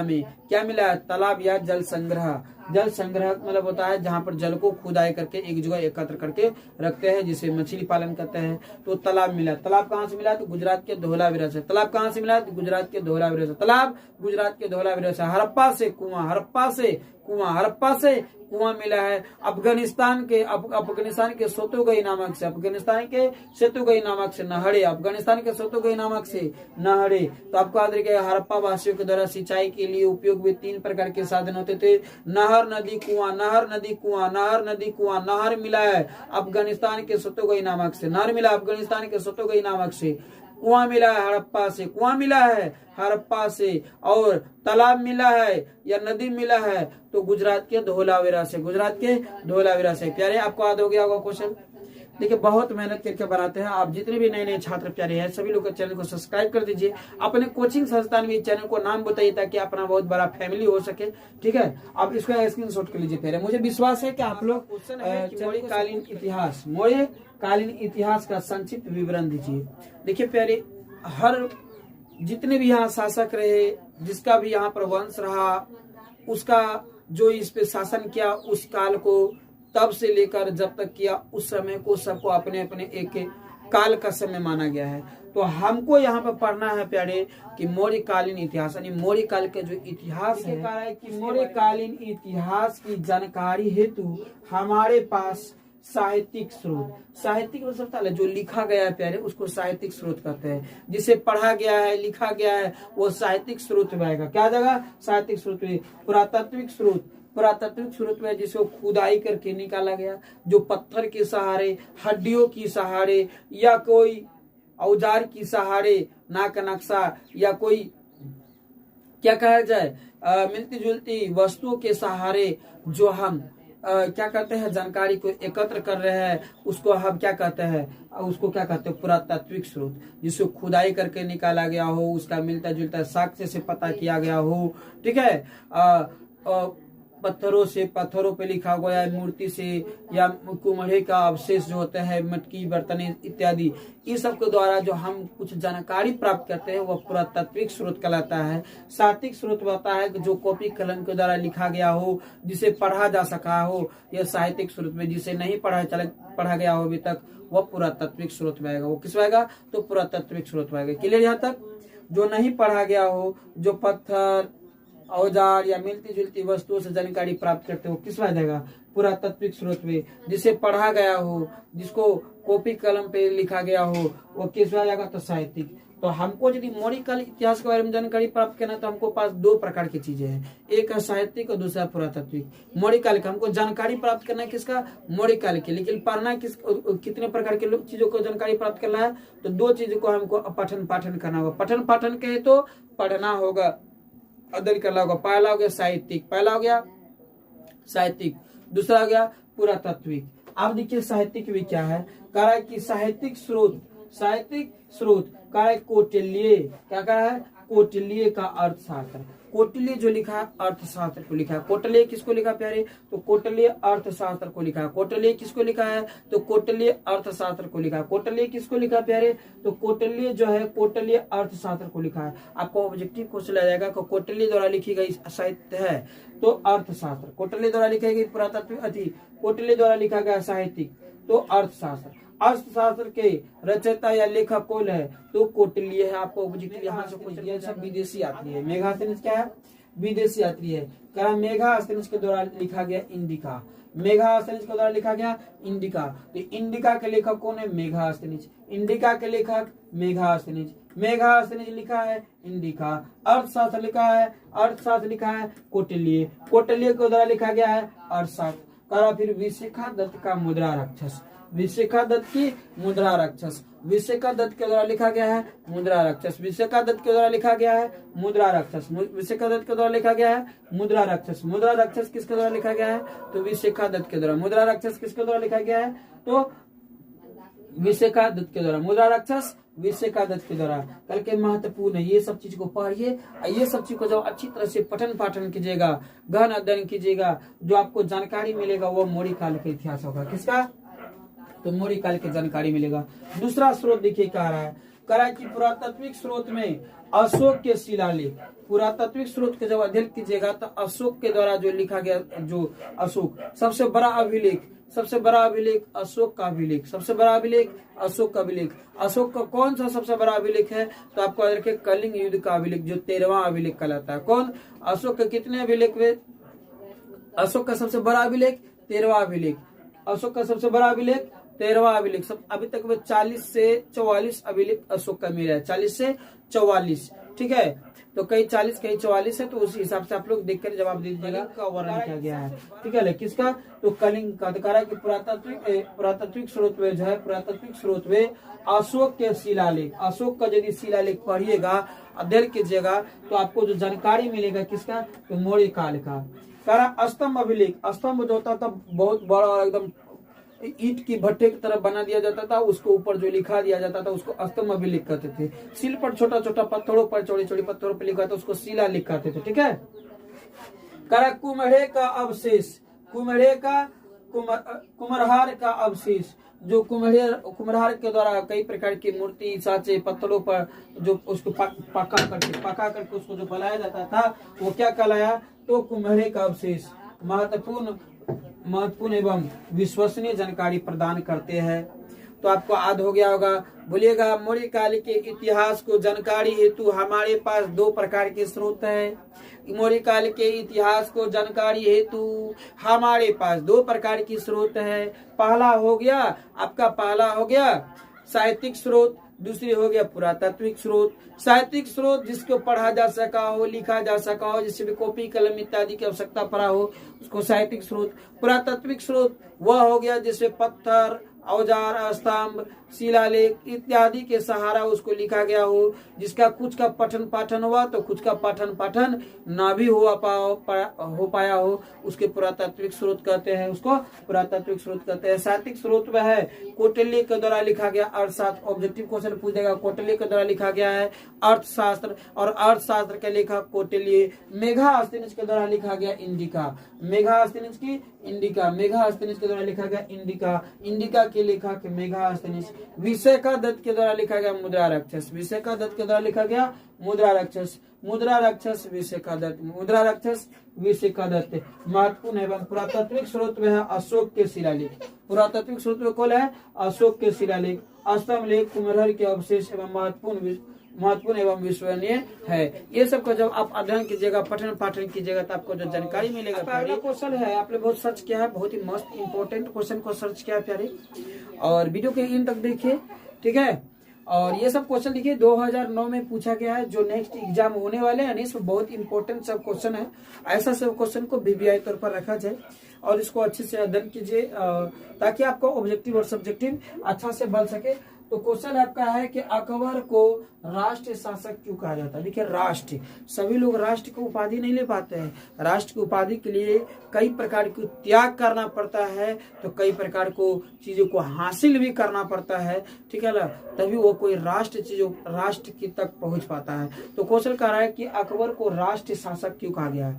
A: में क्या मिला है? तालाब या जल संग्रह मतलब होता है जहाँ पर जल को खुदाई करके एक जगह एकत्र करके रखते हैं, जिसे मछली पालन करते हैं। तो तालाब मिला। तालाब कहाँ से मिला? तो गुजरात के धोलावीरा से। तालाब कहाँ से मिला? तो गुजरात के धोलावीरा से। तालाब गुजरात के धोलावीरा से। हड़प्पा से कुआं मिला है। अफगानिस्तान के सेतुगई नामक से नहरें। अफगानिस्तान के सेतुगई नामक से नहरें। तो आपको याद रखिएगा हड़प्पा वासियों के द्वारा सिंचाई के लिए उपयोग में 3 प्रकार के साधन होते थे: नहर, नदी, कुआं। नहर मिला है अफगानिस्तान के सेतुगई नामक से। नहर मिला अफगानिस्तान के सेतुगई नामक से। कुआं मिला है हड़प्पा से। और तालाब मिला है या नदी मिला है तो गुजरात के धोलावीरा से। प्यारे आपको याद हो गया होगा क्वेश्चन। देखिए बहुत मेहनत करके बनाते हैं। आप जितने भी नए छात्र प्यारे हैं सभी लोग चैनल को सब्सक्राइब कर दीजिए। अपने कोचिंग संस्थान में चैनल को नाम बताइए ताकि अपना बहुत बड़ा फैमिली हो सके। ठीक है, आप इसका स्क्रीनशॉट कर लीजिए। प्यारे मुझे विश्वास है कि आप लोग मौर्यकालीन इतिहास का संक्षिप्त विवरण दीजिए। देखिए प्यारे, हर जितने भी यहाँ शासक रहे, जिसका भी यहाँ पर वंश रहा, उसका जो इस पे शासन किया उस काल को, तब से लेकर जब तक किया उस समय को, सबको अपने अपने एक काल का समय माना गया है। तो हमको यहाँ पर पढ़ना है प्यारे कि मौर्यकालीन इतिहास, यानी मौर्यकाल के जो इतिहास है कि मौर्यकालीन इतिहास की जानकारी हेतु हमारे पास साहित्यिक स्रोत जो लिखा गया है प्यारे, उसको साहित्यिक स्रोत कहते हैं। जिसे पढ़ा गया है, लिखा गया है, वो साहित्यिक स्रोत में आएगा। क्या जगह? साहित्यिक स्रोत में। पुरातात्विक स्रोत में जिसको खुदाई करके निकाला गया, जो पत्थर के सहारे, हड्डियों की सहारे या कोई औजार की सहारे, नाक नक्शा या कोई क्या कहा जाए मिलती जुलती वस्तुओं के सहारे जो हम क्या कहते हैं, जानकारी को एकत्र कर रहे हैं, उसको हम क्या कहते हैं, उसको क्या कहते हैं, पुरातात्विक स्रोत। जिसको खुदाई करके निकाला गया हो, उसका मिलता जुलता साक्ष्य से पता किया गया हो, ठीक है, पत्थरों पे लिखा गया है, मूर्ति से, या कुम्हारे का अवशेष जो होते हैं, मटकी बर्तन इत्यादि, इन सब के द्वारा जो हम कुछ जानकारी प्राप्त करते हैं वह पुरातात्विक स्रोत कहलाता है। साहित्यिक स्रोत होता है जो कॉपी कलम के द्वारा लिखा गया हो, जिसे पढ़ा जा सका हो, यह साहित्यिक स्रोत में। जिसे नहीं पढ़ा गया हो अभी तक, वह पुरातात्विक स्रोत में आएगा। वो किस में आएगा, तो पुरातात्विक स्रोत में आएगा। क्लियर यहाँ तक? जो नहीं पढ़ा गया हो, जो पत्थर, औजार या मिलती जुलती वस्तुओं से जानकारी प्राप्त करते हो, किस में आ जाएगा, पुरातात्विक स्रोत में। जिसे पढ़ा गया हो, जिसको कॉपी कलम पे लिखा गया हो, वो किस में आ जाएगा, तो साहित्यिक। तो हमको यदि मौर्यकाल इतिहास के बारे में जानकारी प्राप्त करना है तो हमको पास दो प्रकार की चीजें हैं, एक है साहित्यिक और दूसरा पुरातात्विक। मौर्यकाल का हमको जानकारी प्राप्त करना है, किसका, मौर्यकाल की। लेकिन पढ़ना कितने प्रकार के चीजों को जानकारी प्राप्त करना है, तो दो चीजों को हमको पठन पाठन करना होगा। पठन पाठन कहे तो पढ़ना होगा, अध्ययन करना होगा। पहला हो गया साहित्यिक, पहला हो गया साहित्यिक, दूसरा हो गया पुरातात्विक। आप देखिए साहित्यिक भी क्या है, कह रहा है कि साहित्यिक स्रोत कह रहा है कौटिल्य, क्या कह रहा है, कौटिल्य का अर्थशास्त्र। कौटिल्य जो लिखा है अर्थशास्त्र को लिखा है। कौटिल्य किसको लिखा प्यारे, तो कौटिल्य अर्थशास्त्र को लिखा है। कौटिल्य किसको लिखा है, तो कौटिल्य अर्थशास्त्र को लिखा है। कौटिल्य किसको लिखा प्यारे, तो कौटिल्य जो है कौटिल्य अर्थशास्त्र को लिखा है। आपको ऑब्जेक्टिव क्वेश्चन आ जाएगा कि कौटिल्य द्वारा लिखी गई साहित्य है तो अर्थशास्त्र, कौटिल्य द्वारा लिखी गई पुरातात्विक, कौटिल्य द्वारा लिखा गया साहित्यिक तो अर्थशास्त्र। अर्थशास्त्र के रचयिता या लेखक कौन है, तो कौटिल्य है। आपको ऑब्जेक्टिव यहाँ से कुछ दिया, सब विदेशी यात्री है। मेघास्थनीज क्या है, विदेशी यात्री है। क्या मेघास्थनीज के द्वारा लिखा गया इंडिका, मेघास्थनीज के द्वारा लिखा गया इंडिका। तो इंडिका के लेखक कौन है, मेघास्थनीज। इंडिका के लेखक मेघास्थनीज, मेघास्थनीज लिखा है इंडिका। अर्थशास्त्र लिखा है कौटिल्य, कौटिल्य के द्वारा लिखा गया है अर्थशास्त्र। करा फिर विशिखा दत्त का मुद्रा राक्षस, विशिखा दत्त की मुद्रा राक्षस, विशिखा दत्त के द्वारा लिखा गया है मुद्रा राक्षस, विशिखा दत्त के द्वारा लिखा गया है मुद्रा राक्षस, विशिखा दत्त के द्वारा लिखा गया है मुद्रा राक्षस। मुद्रा राक्षस किसके द्वारा लिखा गया है, तो विशिखा दत्त के द्वारा। मुद्रा राक्षस किसके द्वारा लिखा गया है, तो विशिखा दत्त के द्वारा। मुद्रा राक्षस विशिखा दत्त के द्वारा। कल के महत्वपूर्ण है, ये सब चीज को पढ़िए। ये सब चीज को जब अच्छी तरह से पठन पाठन कीजिएगा, गहन अध्ययन कीजिएगा, जो आपको जानकारी मिलेगा वो मौर्यकाल का इतिहास होगा। किसका, तो मौर्यकाल की जानकारी मिलेगा। दूसरा स्रोत देखिए कह रहा है कि पुरातात्विक स्रोत में अशोक के शिलालेख। पुरातात्विक स्रोत के जब अध्ययन कीजिएगा तो अशोक के द्वारा जो लिखा गया, जो अशोक सबसे बड़ा अभिलेख अशोक का अभिलेख, सबसे बड़ा अभिलेख अशोक का अभिलेख। अशोक का कौन सा सबसे बड़ा अभिलेख है, तो आपको याद रखिए कलिंग युद्ध का अभिलेख, जो 13वां अभिलेख कहलाता है। कौन, अशोक के कितने अभिलेख हुए, अशोक का सबसे बड़ा अभिलेख 13वां अभिलेख, अशोक का सबसे बड़ा अभिलेख 13वां अभिलेख। सब अभी तक में 40 से 44 अभिलेख अशोक का मिला है, 40 से 44, ठीक है। तो कई 40 कई 44 है, तो उसी हिसाब से आप लोग देखकर जवाब दे दीजिएगा का वर्णन किया गया है, ठीक है। किसका, तो कलिंग का। अधिकार की पुरातात्विक स्रोत में जो है, पुरातात्विक स्रोत में अशोक के शिलालेख, अशोक का यदि शिलालेख पढ़िएगा, अध्ययन कीजिएगा, तो आपको जो जानकारी मिलेगा किसका, तो मौर्य काल का। स्तंभ अभिलेख, स्तंभ जो होता था बहुत बड़ा, एकदम ईंट की भट्टे की तरह बना दिया जाता था, उसको ऊपर जो लिखा दिया जाता था उसको स्तंभ अभिलेख कहते थे। सील पर छोटा छोटा पत्थरों पर, चौड़ी चौड़ी पत्थरों पर लिखा था, उसको शिलालेख कहते थे, ठीक है। कुम्हरे का अवशेष, कुम्हरार का अवशेष, जो कुम्हरार के द्वारा कई प्रकार की मूर्ति साँचे पत्थरों पर जो उसको पका करके उसको जो बनाया जाता था, वो क्या कहलाया, तो कुम्हरे का अवशेष। महत्वपूर्ण एवं विश्वसनीय जानकारी प्रदान करते हैं। तो आपको याद हो गया होगा, बोलिएगा, मौर्य काल के इतिहास को जानकारी हेतु हमारे पास दो प्रकार के स्रोत हैं। मौर्य काल के इतिहास को जानकारी हेतु हमारे पास दो प्रकार की स्रोत है। पहला हो गया साहित्यिक स्रोत, दूसरी हो गया पुरातात्विक स्रोत। साहित्यिक स्रोत जिसको पढ़ा जा सका हो, लिखा जा सका हो, जिससे भी कॉपी कलम इत्यादि की आवश्यकता पड़ा हो, उसको साहित्यिक स्रोत। पुरातात्विक स्रोत वह हो गया जिसमें पत्थर, औजार, स्तंभ, शिलालेख इत्यादि के सहारा उसको लिखा गया हो, जिसका कुछ का पठन पाठन हुआ तो कुछ का पठन पाठन ना भी हो पाया हो, उसके पुरातात्विक स्रोत कहते हैं, उसको पुरातात्विक स्रोत कहते हैं। साहित्यिक स्रोत वह है कौटिल्य के द्वारा लिखा गया अर्थशास्त्र, ऑब्जेक्टिव क्वेश्चन पूछेगा, कौटिल्य के द्वारा लिखा गया है अर्थशास्त्र, और अर्थशास्त्र के लेखक कौटिल्य। मेघास्तीनिज के द्वारा लिखा गया इंडिका, मेघास्तीनिज की इंडिका, मेघास्तीनिज के द्वारा लिखा गया इंडिका, इंडिका के लेखक मेघास्तीनिज। विसेका दत्त के द्वारा लिखा गया मुद्रा राक्षस, विसेका दत्त के द्वारा लिखा गया मुद्रा राक्षस, मुद्रा राक्षस विसेका दत्त, मुद्रा राक्षस विसेका दत्त। महत्वपूर्ण एवं पुरातात्विक स्रोत में है अशोक के शिलालेख, पुरातात्विक स्रोत में कौन है? अशोक के शिलालेख, स्तंभ लेख, कुम्हर के अवशेष एवं महत्वपूर्ण एवं विश्वसनीय है। ये सब को जब आप अध्ययन कीजिएगा, पठन पाठन कीजिएगा, तो आपको जो जानकारी मिलेगा। अगला क्वेश्चन है, आपने बहुत सर्च किया है, बहुत ही मस्त इंपॉर्टेंट क्वेश्चन को सर्च किया है प्यारे, और वीडियो के इन तक देखिए, ठीक है। और ये सब क्वेश्चन देखिए 2009 में पूछा गया है, जो नेक्स्ट एग्जाम होने वाले हैं, इसमें बहुत इंपॉर्टेंट सब क्वेश्चन है। ऐसा सब क्वेश्चन को वीवीआई तौर पर रखा जाए और इसको अच्छे से अध्ययन कीजिए, ताकि आपको ऑब्जेक्टिव और सब्जेक्टिव अच्छा से बन सके। तो क्वेश्चन आपका है कि अकबर को राष्ट्र शासक क्यों कहा जाता है? देखिए, राष्ट्र, सभी लोग राष्ट्र को उपाधि नहीं ले पाते हैं। राष्ट्र की उपाधि के लिए कई प्रकार की त्याग करना पड़ता है, तो कई प्रकार को चीजों को हासिल भी करना पड़ता है, ठीक है ना, तभी वो कोई राष्ट्र की तक पहुंच पाता है। तो क्वेश्चन कह रहा है कि अकबर को राष्ट्र शासक क्यों कहा गया है?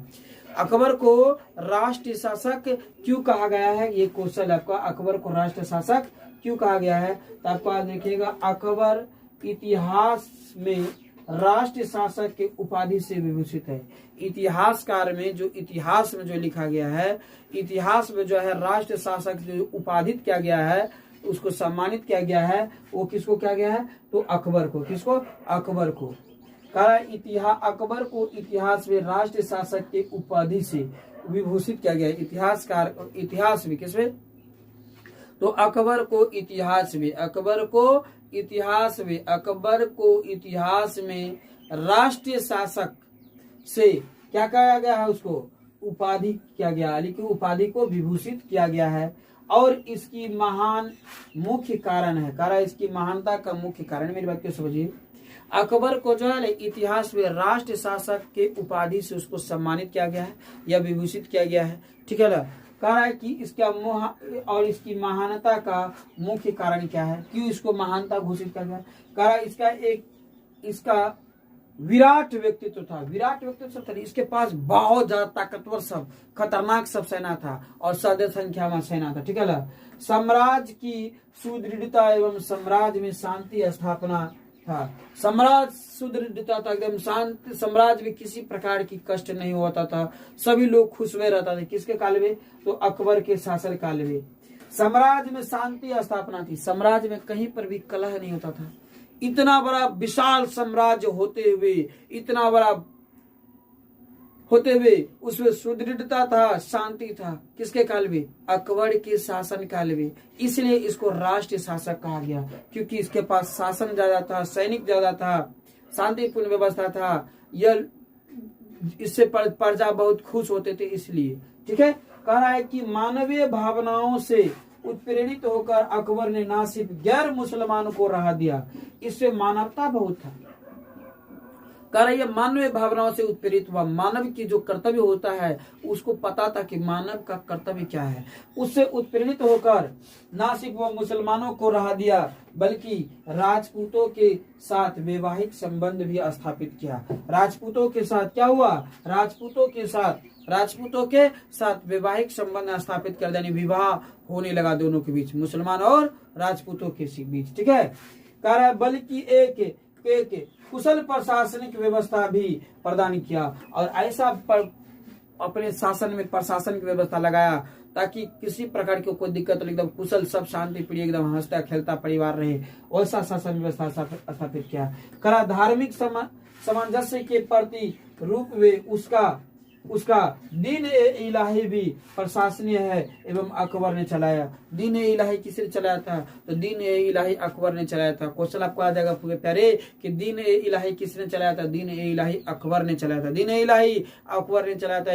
A: अकबर को राष्ट्र शासक क्यों कहा गया है? ये क्वेश्चन आपका, अकबर को राष्ट्र शासक क्यों कहा गया है? तो आपको आज देखिएगा, अकबर इतिहास में राष्ट्र शासक के उपाधि से विभूषित है। इतिहासकार में जो इतिहास में जो लिखा गया है, इतिहास में जो है राष्ट्र शासक जो उपाधित किया गया है, उसको सम्मानित किया गया है, वो किसको किया गया है? तो अकबर को। किसको? अकबर को। अकबर को इतिहास में राष्ट्र शासक के उपाधि से विभूषित किया गया है। इतिहासकार, इतिहास में किसमें? तो अकबर को इतिहास में, अकबर को इतिहास में राष्ट्रीय शासक से क्या कहा गया है? उसको उपाधि किया गया, लेकिन उपाधि को विभूषित किया गया है। और इसकी महान मुख्य कारण है, इसकी महानता का मुख्य कारण, मेरी बात को समझिए, अकबर को जो है इतिहास में राष्ट्र शासक के उपाधि से उसको सम्मानित किया गया है या विभूषित किया गया है, ठीक है ना। कह रहा है कि इसका और इसकी महानता का मुख्य कारण क्या है, क्यों इसको महानता घोषित किया गया? कह रहा है इसका विराट व्यक्तित्व था, विराट व्यक्तित्व था, इसके पास बहुत ज्यादा ताकतवर सब खतरनाक सब सेना था और सादे संख्या में सेना था, ठीक है ना। साम्राज्य की सुदृढ़ता एवं साम्राज्य में शांति स्थापना था, साम्राज्य सुदृढ़ता था, एकदम शांति, साम्राज्य में किसी प्रकार की कष्ट नहीं होता था, सभी लोग खुश में रहता थे। किसके काल में? तो अकबर के शासन काल में। साम्राज्य में शांति स्थापना थी, साम्राज्य में कहीं पर भी कलह नहीं होता था। इतना बड़ा विशाल साम्राज्य होते हुए उसमें सुदृढ़ता था, शांति था। किसके काल में? अकबर के शासन काल में। इसलिए इसको राष्ट्रीय शासक कहा गया, क्योंकि इसके पास शासन ज्यादा था, सैनिक ज्यादा था, शांतिपूर्ण व्यवस्था था, यह इससे प्रजा बहुत खुश होते थे, इसलिए, ठीक है। कह रहा है कि मानवीय भावनाओं से उत्प्रेरित होकर अकबर ने न सिर्फ गैर मुसलमानों को राह दिया, इससे मानवता बहुत था। कह रहा है मानवीय भावनाओं से उत्प्रेरित हुआ, मानव की जो कर्तव्य होता है उसको पता था कि मानव का कर्तव्य क्या है, उससे उत्प्रेरित होकर न सिर्फ वह मुसलमानों को राह दिया, बल्कि राजपूतों के साथ वैवाहिक संबंध भी स्थापित किया। राजपूतों के साथ क्या हुआ? राजपूतों के साथ वैवाहिक संबंध स्थापित कर देने, विवाह होने लगा दोनों के बीच, मुसलमान और राजपूतों के बीच, ठीक है। कह रहा है बल्कि एक कुशल प्रशासनिक व्यवस्था भी प्रदान किया, और ऐसा अपने शासन में प्रशासन की व्यवस्था लगाया ताकि किसी प्रकार की कोई दिक्कत नहीं, एकदम कुशल, सब शांति प्रिय, एकदम हंसता खेलता परिवार रहे, वैसा शासन व्यवस्था स्थापित किया। करा धार्मिक सामंजस्य के प्रति रूप में उसका दीन ए इलाही भी प्रशासनीय है एवं अकबर ने चलाया। दीन ए इलाही किसने चलाया था? तो दीन ए इलाही अकबर ने चलाया था। क्वेश्चन आपको आ जाएगा पूरे प्यारे कि दीन ए इलाही किसने चलाया था? दीन ए इलाही अकबर ने चलाया था, दीन ए इलाही अकबर ने चलाया था।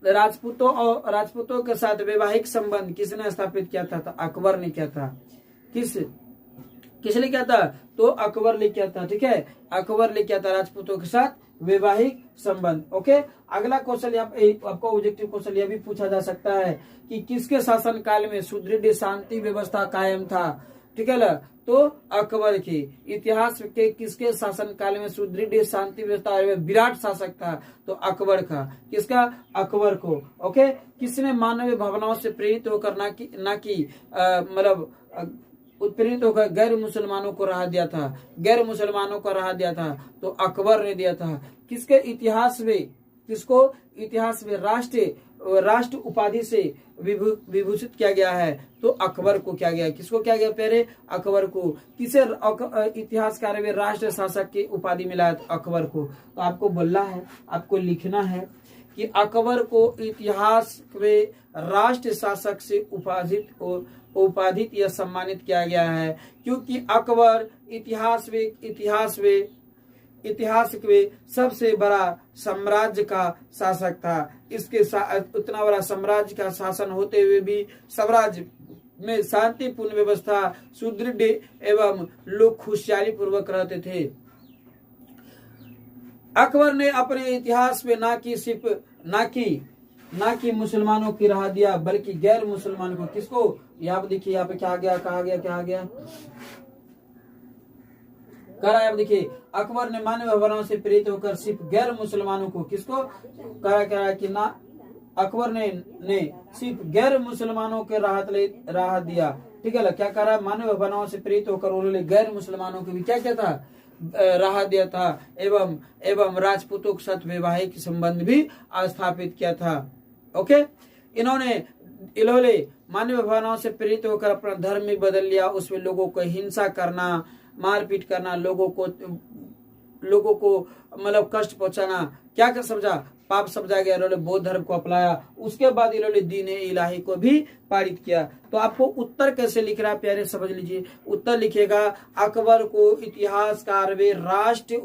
A: राजपूतों के साथ वैवाहिक संबंध किसने स्थापित किया था? तो अकबर ने किया था। किसने किया था? तो अकबर ने किया था। ठीक है, अकबर ने किया था राजपूतों के साथ वैवाहिक संबंध। ओके, अगला क्वेश्चन आपको ऑब्जेक्टिव क्वेश्चन यह भी पूछा जा सकता है कि किसके शासन काल में सुदृढ़ शांति व्यवस्था कायम था? ठीक है ना, तो अकबर की। इतिहास के किसके शासन काल में सुदृढ़ शांति व्यवस्था विराट शासक था? तो अकबर का। किसका? अकबर को। ओके, किसने मानवीय भावनाओं से प्रेरित होकर ना कि मतलब उत्प्रेरित होकर गैर मुसलमानों को राह दिया था? गैर मुसलमानों को राह दिया था तो अकबर ने दिया था। किसको इतिहास में राष्ट्र उपाधि से विभूषित किया गया है? तो अकबर को किया गया। किसको किया गया? पहले अकबर को। किसे इतिहासकार में राष्ट्र शासक की उपाधि मिला है? तो अकबर को। तो आपको बोलना है, आपको लिखना है कि अकबर को इतिहास में राष्ट्र शासक से उपाधित या सम्मानित किया गया है, क्योंकि अकबर इतिहास में सबसे बड़ा साम्राज्य का शासक था। इसके उतना बड़ा साम्राज्य का शासन होते हुए भी साम्राज्य में शांतिपूर्ण व्यवस्था सुदृढ़ एवं लोग खुशहाली पूर्वक रहते थे। अकबर ने अपने इतिहास में ना कि मुसलमानों की राह दिया, बल्कि गैर मुसलमान को। किसको? यहाँ पे देखिए, यहाँ पे क्या गया, कहा गया, कह रहा है। अब देखिए, अकबर ने मानवीय भावनाओं से प्रेरित होकर सिर्फ गैर मुसलमानों को, किसको कह रहा है कि ना अकबर ने सिर्फ गैर मुसलमानों के राह दिया। ठीक है, क्या कह रहा है? मानवीय भावनाओं से प्रेरित होकर उन्होंने गैर मुसलमानों को भी क्या किया था? राह दिया था। एवं राजपूतों के साथ वैवाहिक संबंध भी स्थापित किया था। ओके, इन्होंने मानवीय भावनाओं से प्रेरित होकर अपना धर्म भी बदल लिया। उसमें लोगों को हिंसा करना, मारपीट करना, लोगों को मतलब कष्ट पहुंचाना क्या समझा? पाप समझा गया। इन्होंने बौद्ध धर्म को अपनाया। उसके बाद इन्होंने दीन इलाही को भी पारित किया। तो आपको उत्तर कैसे लिख रहा है प्यारे, समझ लीजिए। उत्तर लिखेगा, अकबर को इतिहासकार में राष्ट्र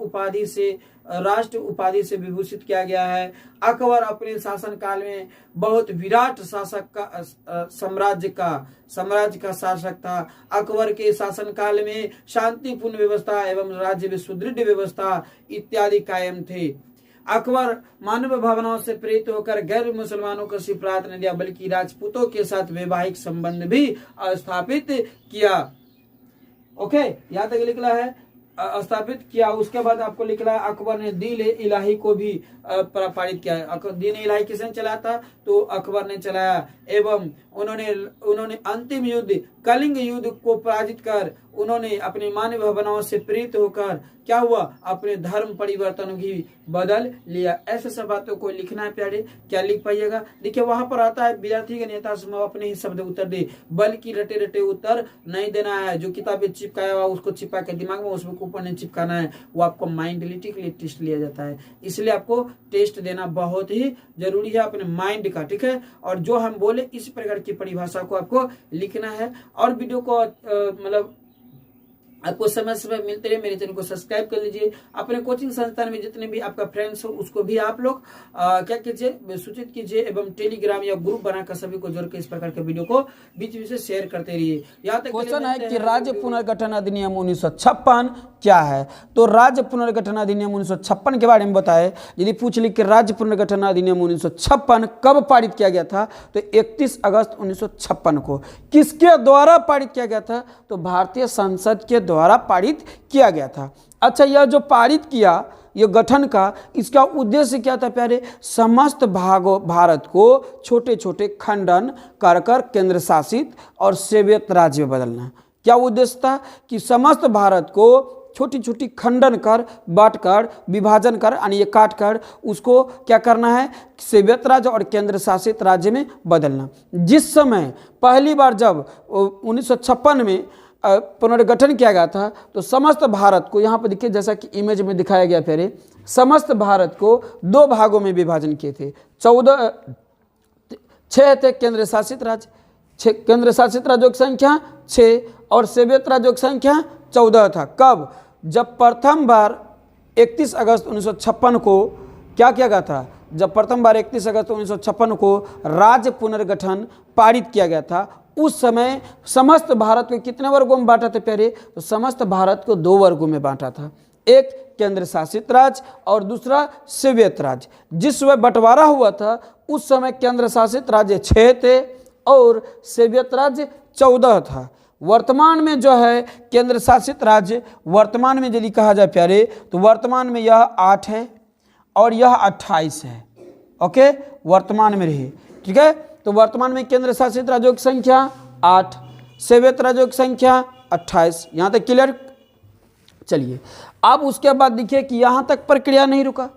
A: उपाधि से विभूषित किया गया है। अकबर अपने शासन काल में बहुत विराट शासक का साम्राज्य का शासक था। अकबर के शासन काल में शांतिपूर्ण व्यवस्था एवं राज्य में सुदृढ़ व्यवस्था इत्यादि कायम थे। अकबर मानव भावनाओं से प्रेरित होकर गैर मुसलमानों को सिर्फ राहत नहीं दिया, बल्कि राजपूतों के साथ वैवाहिक संबंध भी स्थापित किया। ओके, यहाँ तक लिखना है स्थापित किया। उसके बाद आपको लिखना है अकबर ने दीन इलाही को भी पारित किया। दीन इलाही किसने चलाया था? तो अकबर ने चलाया। एवं उन्होंने अंतिम युद्ध कलिंग युद्ध को पराजित कर उन्होंने अपनी मानव भावनाओं से प्रेरित होकर क्या हुआ? अपने धर्म परिवर्तन भी बदल लिया। ऐसे सब बातों को लिखना है प्यारे। क्या लिख पाइएगा? देखिए, वहां पर आता है विद्यार्थी के नेता समूह अपने ही शब्द उत्तर दे, बल्कि रटे रटे उत्तर नहीं देना है। जो किताबें चिपकाया हुआ उसको चिपका के दिमाग में उसमें ऊपर नहीं चिपकाना है। वो आपको माइंडलिटी के लिए टेस्ट लिया जाता है, इसलिए आपको टेस्ट देना बहुत ही जरूरी है अपने माइंड का। ठीक है, और जो हम बोले इस प्रकार की परिभाषा को आपको लिखना है। और वीडियो को मतलब आपको समय समय मिलते रहे, मेरे चैनल को सब्सक्राइब कर लीजिए। अपने कोचिंग संस्थान में जितने भी आपका फ्रेंड्स हो उसको भी आप लोग क्या कीजिए, सूचित कीजिए एवं टेलीग्राम या ग्रुप बनाकर सभी को जोड़कर इस प्रकार के वीडियो को बीच बीच से शेयर करते रहिए। यहाँ तक क्वेश्चन है कि राज्य पुनर्गठन अधिनियम 1956 क्या है? तो राज्य पुनर्गठन अधिनियम 1956 के बारे में बताए। यदि पूछ ली कि राज्य पुनर्गठन अधिनियम 1956 कब पारित किया गया था? तो 31 अगस्त 1956 को। किसके द्वारा पारित किया गया था? तो भारतीय संसद के द्वारा पारित किया गया था। अच्छा, यह जो पारित किया, ये गठन का इसका उद्देश्य क्या था प्यारे? समस्त भारत को छोटे छोटे खंडन कर केंद्र शासित और सोवियत राज्य में बदलना। क्या उद्देश्य था? कि समस्त भारत को छोटी छोटी खंडन कर, बांट कर, विभाजन कर, यानी ये काट कर उसको क्या करना है? सोवियत राज्य और केंद्र शासित राज्य में बदलना। जिस समय पहली बार जब 1956 में पुनर्गठन किया गया था तो समस्त भारत को, यहाँ पर देखिए जैसा कि इमेज में दिखाया गया पहले, समस्त भारत को 2 भागों में विभाजन किए थे। 6 थे केंद्र शासित राज्य, केंद्र शासित राज्यों की संख्या 6 और सोवियत राज्यों की संख्या 14 था। कब? जब प्रथम बार 31 अगस्त 1956 को क्या किया गया था? जब प्रथम बार 31 अगस्त 1956 को राज्य पुनर्गठन पारित किया गया था, उस समय समस्त भारत को कितने वर्गों में बांटा था प्यारे? तो समस्त भारत को 2 वर्गों में बांटा था, एक केंद्र शासित राज्य और दूसरा सोवियत राज्य। जिस समय बंटवारा हुआ था उस समय केंद्र शासित राज्य 6 थे और सोवियत राज्य 14 था। वर्तमान में जो है केंद्र शासित राज्य, वर्तमान में यदि कहा जाए प्यारे, तो वर्तमान में यह 8 है और यह 28 है। ओके, वर्तमान में रही, ठीक है। तो वर्तमान में केंद्र शासित राज्यों की संख्या 8, सोवियत राज्यों की संख्या 28। यहाँ तक क्लियर? चलिए, अब उसके बाद देखिए कि यहाँ तक प्रक्रिया नहीं रुका।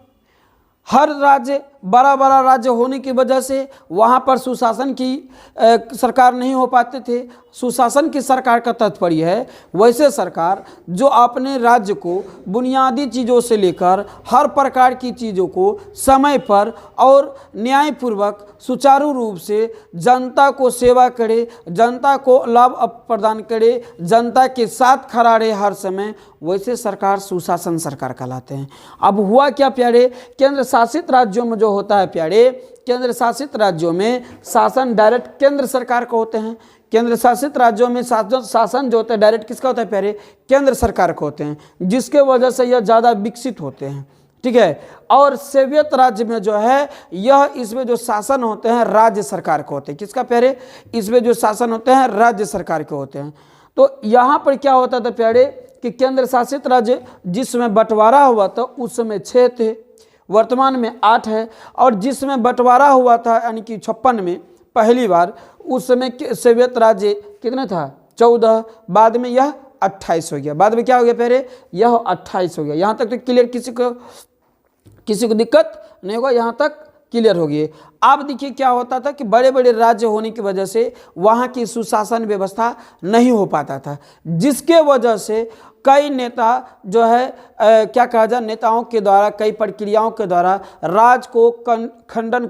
A: हर राज्य बड़ा बड़ा राज्य होने की वजह से वहाँ पर सुशासन की सरकार नहीं हो पाते थे। सुशासन की सरकार का तात्पर्य है वैसे सरकार जो अपने राज्य को बुनियादी चीज़ों से लेकर हर प्रकार की चीज़ों को समय पर और न्यायपूर्वक सुचारू रूप से जनता को सेवा करे, जनता को लाभ प्रदान करे, जनता के साथ खड़ा रहे हर समय, वैसे सरकार सुशासन सरकार कहलाते हैं। अब हुआ क्या प्यारे, केंद्र शासित राज्यों में जो होता है प्यारे, केंद्र शासित राज्यों में शासन डायरेक्ट केंद्र सरकार का होते हैं। केंद्र शासित राज्यों में शासन जो होता है डायरेक्ट किसका होता है प्यारे? केंद्र सरकार के होते हैं, जिसके वजह से यह ज़्यादा विकसित होते हैं, ठीक है। और सोवियत राज्य में जो है यह इसमें जो शासन होते हैं राज्य सरकार के होते हैं। किसका प्यारे? इसमें जो शासन होते हैं राज्य सरकार के होते हैं। तो यहाँ पर क्या होता था प्यारे कि केंद्र शासित राज्य जिस समय बंटवारा हुआ था उस समय 6 थे, वर्तमान में 8 है। और जिसमें बंटवारा हुआ था यानी कि 56 में पहली बार, उस समय सोवियत राज्य कितने था? 14। बाद में यह 28 हो गया। बाद में क्या हो गया प्यारे? यह 28 हो गया। यहाँ तक तो क्लियर, किसी को दिक्कत नहीं होगा, यहाँ तक क्लियर हो गई। अब देखिए क्या होता था कि बड़े बड़े राज्य होने की वजह से वहाँ की सुशासन व्यवस्था नहीं हो पाता था, जिसके वजह से कई नेता जो है क्या कहा जाए, नेताओं के द्वारा कई प्रक्रियाओं के द्वारा राज को खंडन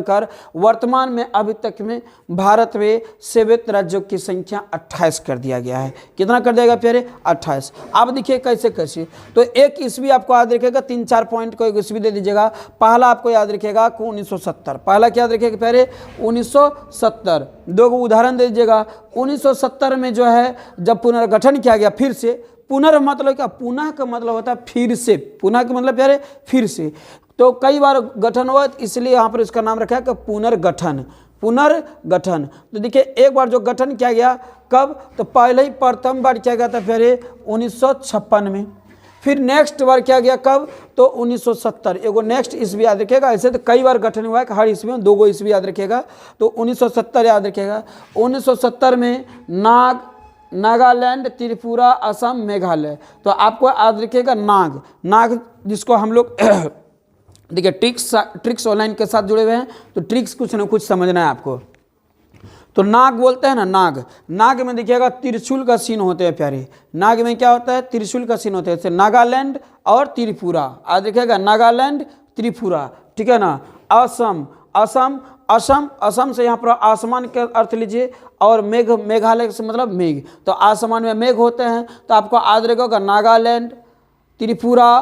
A: कर वर्तमान में अभी तक में भारत में सोवियत राज्यों की संख्या 28 कर दिया गया है। कितना कर दिया गया प्यारे? 28। अब देखिए कैसे, तो एक ईस्वी आपको याद रखेगा, 3-4 पॉइंट को एक ईस्वी दे दीजिएगा। पहला आपको याद रखेगा 1970, पहला क्या याद रखेगा प्यारे? 1970। 2 उदाहरण दे दीजिएगा। 1970 में जो है जब पुनर्गठन किया गया, फिर से, पुनर् मतलब क्या? पुनः का मतलब होता है फिर से, पुनः का मतलब प्यारे फिर से। तो कई बार गठन हुआ इसलिए यहाँ पर इसका नाम रखा है कि पुनर्गठन। तो देखिए एक बार जो गठन किया गया कब? तो पहले ही प्रथम बार किया गया था प्यारे 1956 में। फिर नेक्स्ट बार किया गया कब? तो 1970। एगो नेक्स्ट ईस्वी याद रखिएगा। ऐसे तो कई बार गठन हुआ है, हर ईस्वी में 2 ईस्वी याद रखिएगा। तो 1970 याद रखिएगा। 1970 में नागालैंड, त्रिपुरा, असम, मेघालय। तो आपको याद रखिएगा नाग जिसको हम लोग देखिए ट्रिक्स ऑनलाइन के साथ जुड़े हुए हैं, तो ट्रिक्स कुछ ना कुछ समझना है आपको। तो नाग बोलते हैं ना, नाग में देखिएगा त्रिशूल का सीन होते हैं प्यारे। नाग में क्या होता है? त्रिशूल का सीन होता है। जैसे नागालैंड और त्रिपुरा, आज देखिएगा नागालैंड, त्रिपुरा, ठीक है ना। असम से यहाँ पर आसमान के अर्थ लीजिए, और मेघालय से मतलब मेघ, तो आसमान में मेघ होते हैं। तो आपको याद रखेगा नागालैंड, त्रिपुरा,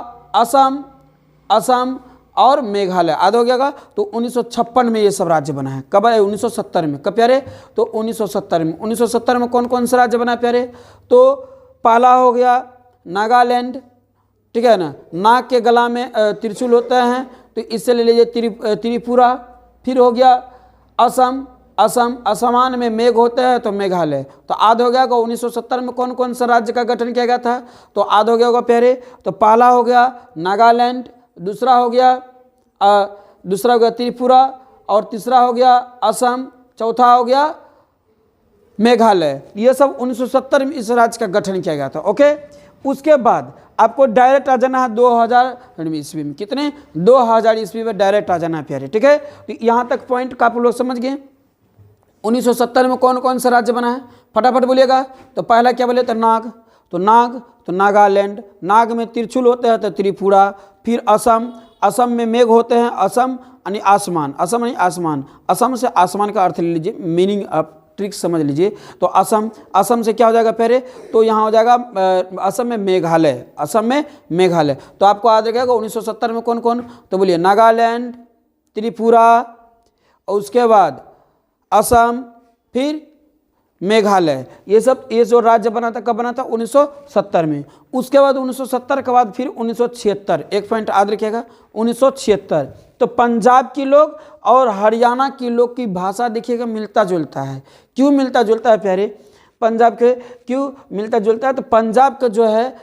A: असम और मेघालय। याद हो गया। तो 1956 में ये सब राज्य बना है। कब है? 1970 में। कब प्यारे? तो 1970 में। 1970 में कौन कौन सा राज्य बना है प्यारे? तो पहला हो गया नागालैंड, ठीक है ना। नाग के गला में त्रिशूल होते हैं, तो इससे ले लीजिए त्रिपुरा। फिर हो गया असमान में मेघ होते हैं, तो मेघालय। तो याद हो गया 1970 में कौन कौन सा राज्य का गठन किया गया था? तो याद हो गया होगा प्यारे। तो पहला हो गया नागालैंड, दूसरा हो गया त्रिपुरा, और तीसरा हो गया असम, चौथा हो गया मेघालय। ये सब 1970 में इस राज्य का गठन किया गया था। ओके, उसके बाद आपको डायरेक्ट आ जाना है 2000 ईस्वी में। कितने? 2000 ईस्वी में डायरेक्ट आ जाना है प्यारे, ठीक है। तो यहाँ तक पॉइंट का आप लोग समझ गए। 1970 में कौन कौन सा राज्य बना है? फटाफट बोलिएगा। तो पहला क्या बोले? तो नागालैंड, नाग में त्रिशूल होते हैं, तो त्रिपुरा। फिर असम में मेघ होते हैं, असम यानी आसमान, असम से आसमान का अर्थ ले लीजिए, मीनिंग आप ट्रिक समझ लीजिए। तो असम, असम से क्या हो जाएगा पहले, तो यहाँ हो जाएगा असम में मेघालय, असम में मेघालय। तो आपको याद रखेगा 1970 में कौन कौन, तो बोलिए नागालैंड, त्रिपुरा, और उसके बाद असम, फिर मेघालय। ये सब, ये जो राज्य बना था कब बना था, 1970 में। उसके बाद 1970 के बाद फिर 1976, एक पॉइंट याद रखिएगा, 1976। तो पंजाब के लोग और हरियाणा के लोग की भाषा देखिएगा मिलता जुलता है। क्यों मिलता जुलता है प्यारे, पंजाब के क्यों मिलता जुलता है, तो पंजाब का जो है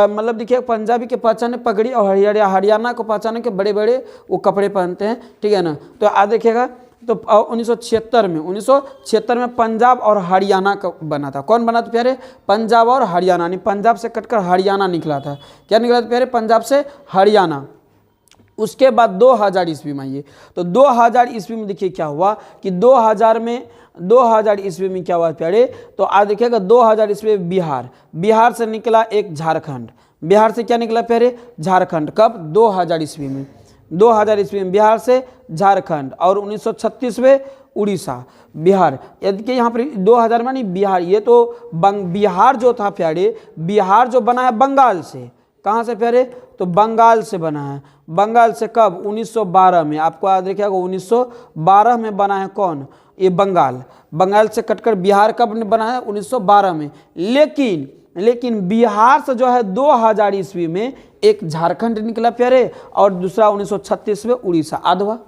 A: मतलब देखिए पंजाबी के पहचाने पगड़ी, और हरियाणा को पहचाने के बड़े बड़े वो कपड़े पहनते हैं, ठीक है ना। तो याद रखिएगा, तो 1976 में पंजाब और हरियाणा का बना था। कौन बना था प्यारे, पंजाब और हरियाणा, यानी पंजाब से कटकर हरियाणा निकला था। क्या निकला था प्यारे, पंजाब से हरियाणा। उसके बाद 2000 ईस्वी में आइए, तो 2000 ईस्वी में देखिए क्या हुआ कि 2000 ईस्वी में क्या हुआ प्यारे, तो आज देखिएगा 2000 ईस्वी में बिहार से निकला एक झारखंड, बिहार से क्या निकला प्यारे, झारखंड। कब, 2000 ईस्वी में, 2000 ईस्वी में बिहार से झारखंड, और 1936 में उड़ीसा, बिहार। यदि कि यहाँ पर 2000 में नहीं, बिहार, ये तो बिहार जो था प्यारे, बिहार जो बना है बंगाल से, कहाँ से प्यारे, तो बंगाल से बना है। बंगाल से कब, 1912 में। आपको याद रखिएगा 1912 में बना है कौन, ये बंगाल। बंगाल से कटकर बिहार कब बना है, 1912 में। लेकिन बिहार से जो है 2000 ईस्वी में एक झारखंड निकला प्यारे, और दूसरा 1936 में उड़ीसा, आधवा।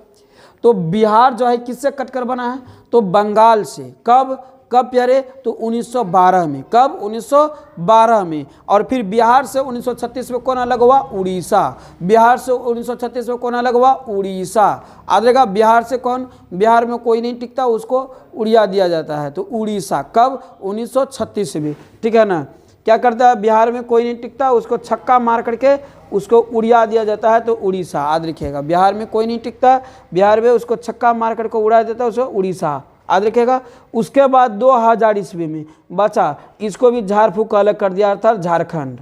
A: तो बिहार जो है किससे कटकर बना है, तो बंगाल से। कब प्यारे, तो 1912 में। कब, 1912 में। और फिर बिहार से 1936 में कौन अलग हुआ, उड़ीसा। बिहार से 1936 में कौन अलग हुआ, उड़ीसा। आदेगा बिहार से कौन, बिहार में कोई नहीं टिकता, उसको उड़िया दिया जाता है, तो उड़ीसा। कब, 1936 में, ठीक है ना। क्या करता है, बिहार में कोई नहीं टिकता, उसको छक्का मार करके उसको उड़िया दिया जाता है, तो उड़ीसा। याद रखिएगा, बिहार में कोई नहीं टिकता, बिहार में उसको छक्का मार करके उड़ा देता है, उसको उड़ीसा। याद रखिएगा। उसके बाद 2000 ईस्वी में बचा, इसको भी झाड़ फूक अलग कर दिया, अर्थात झारखंड।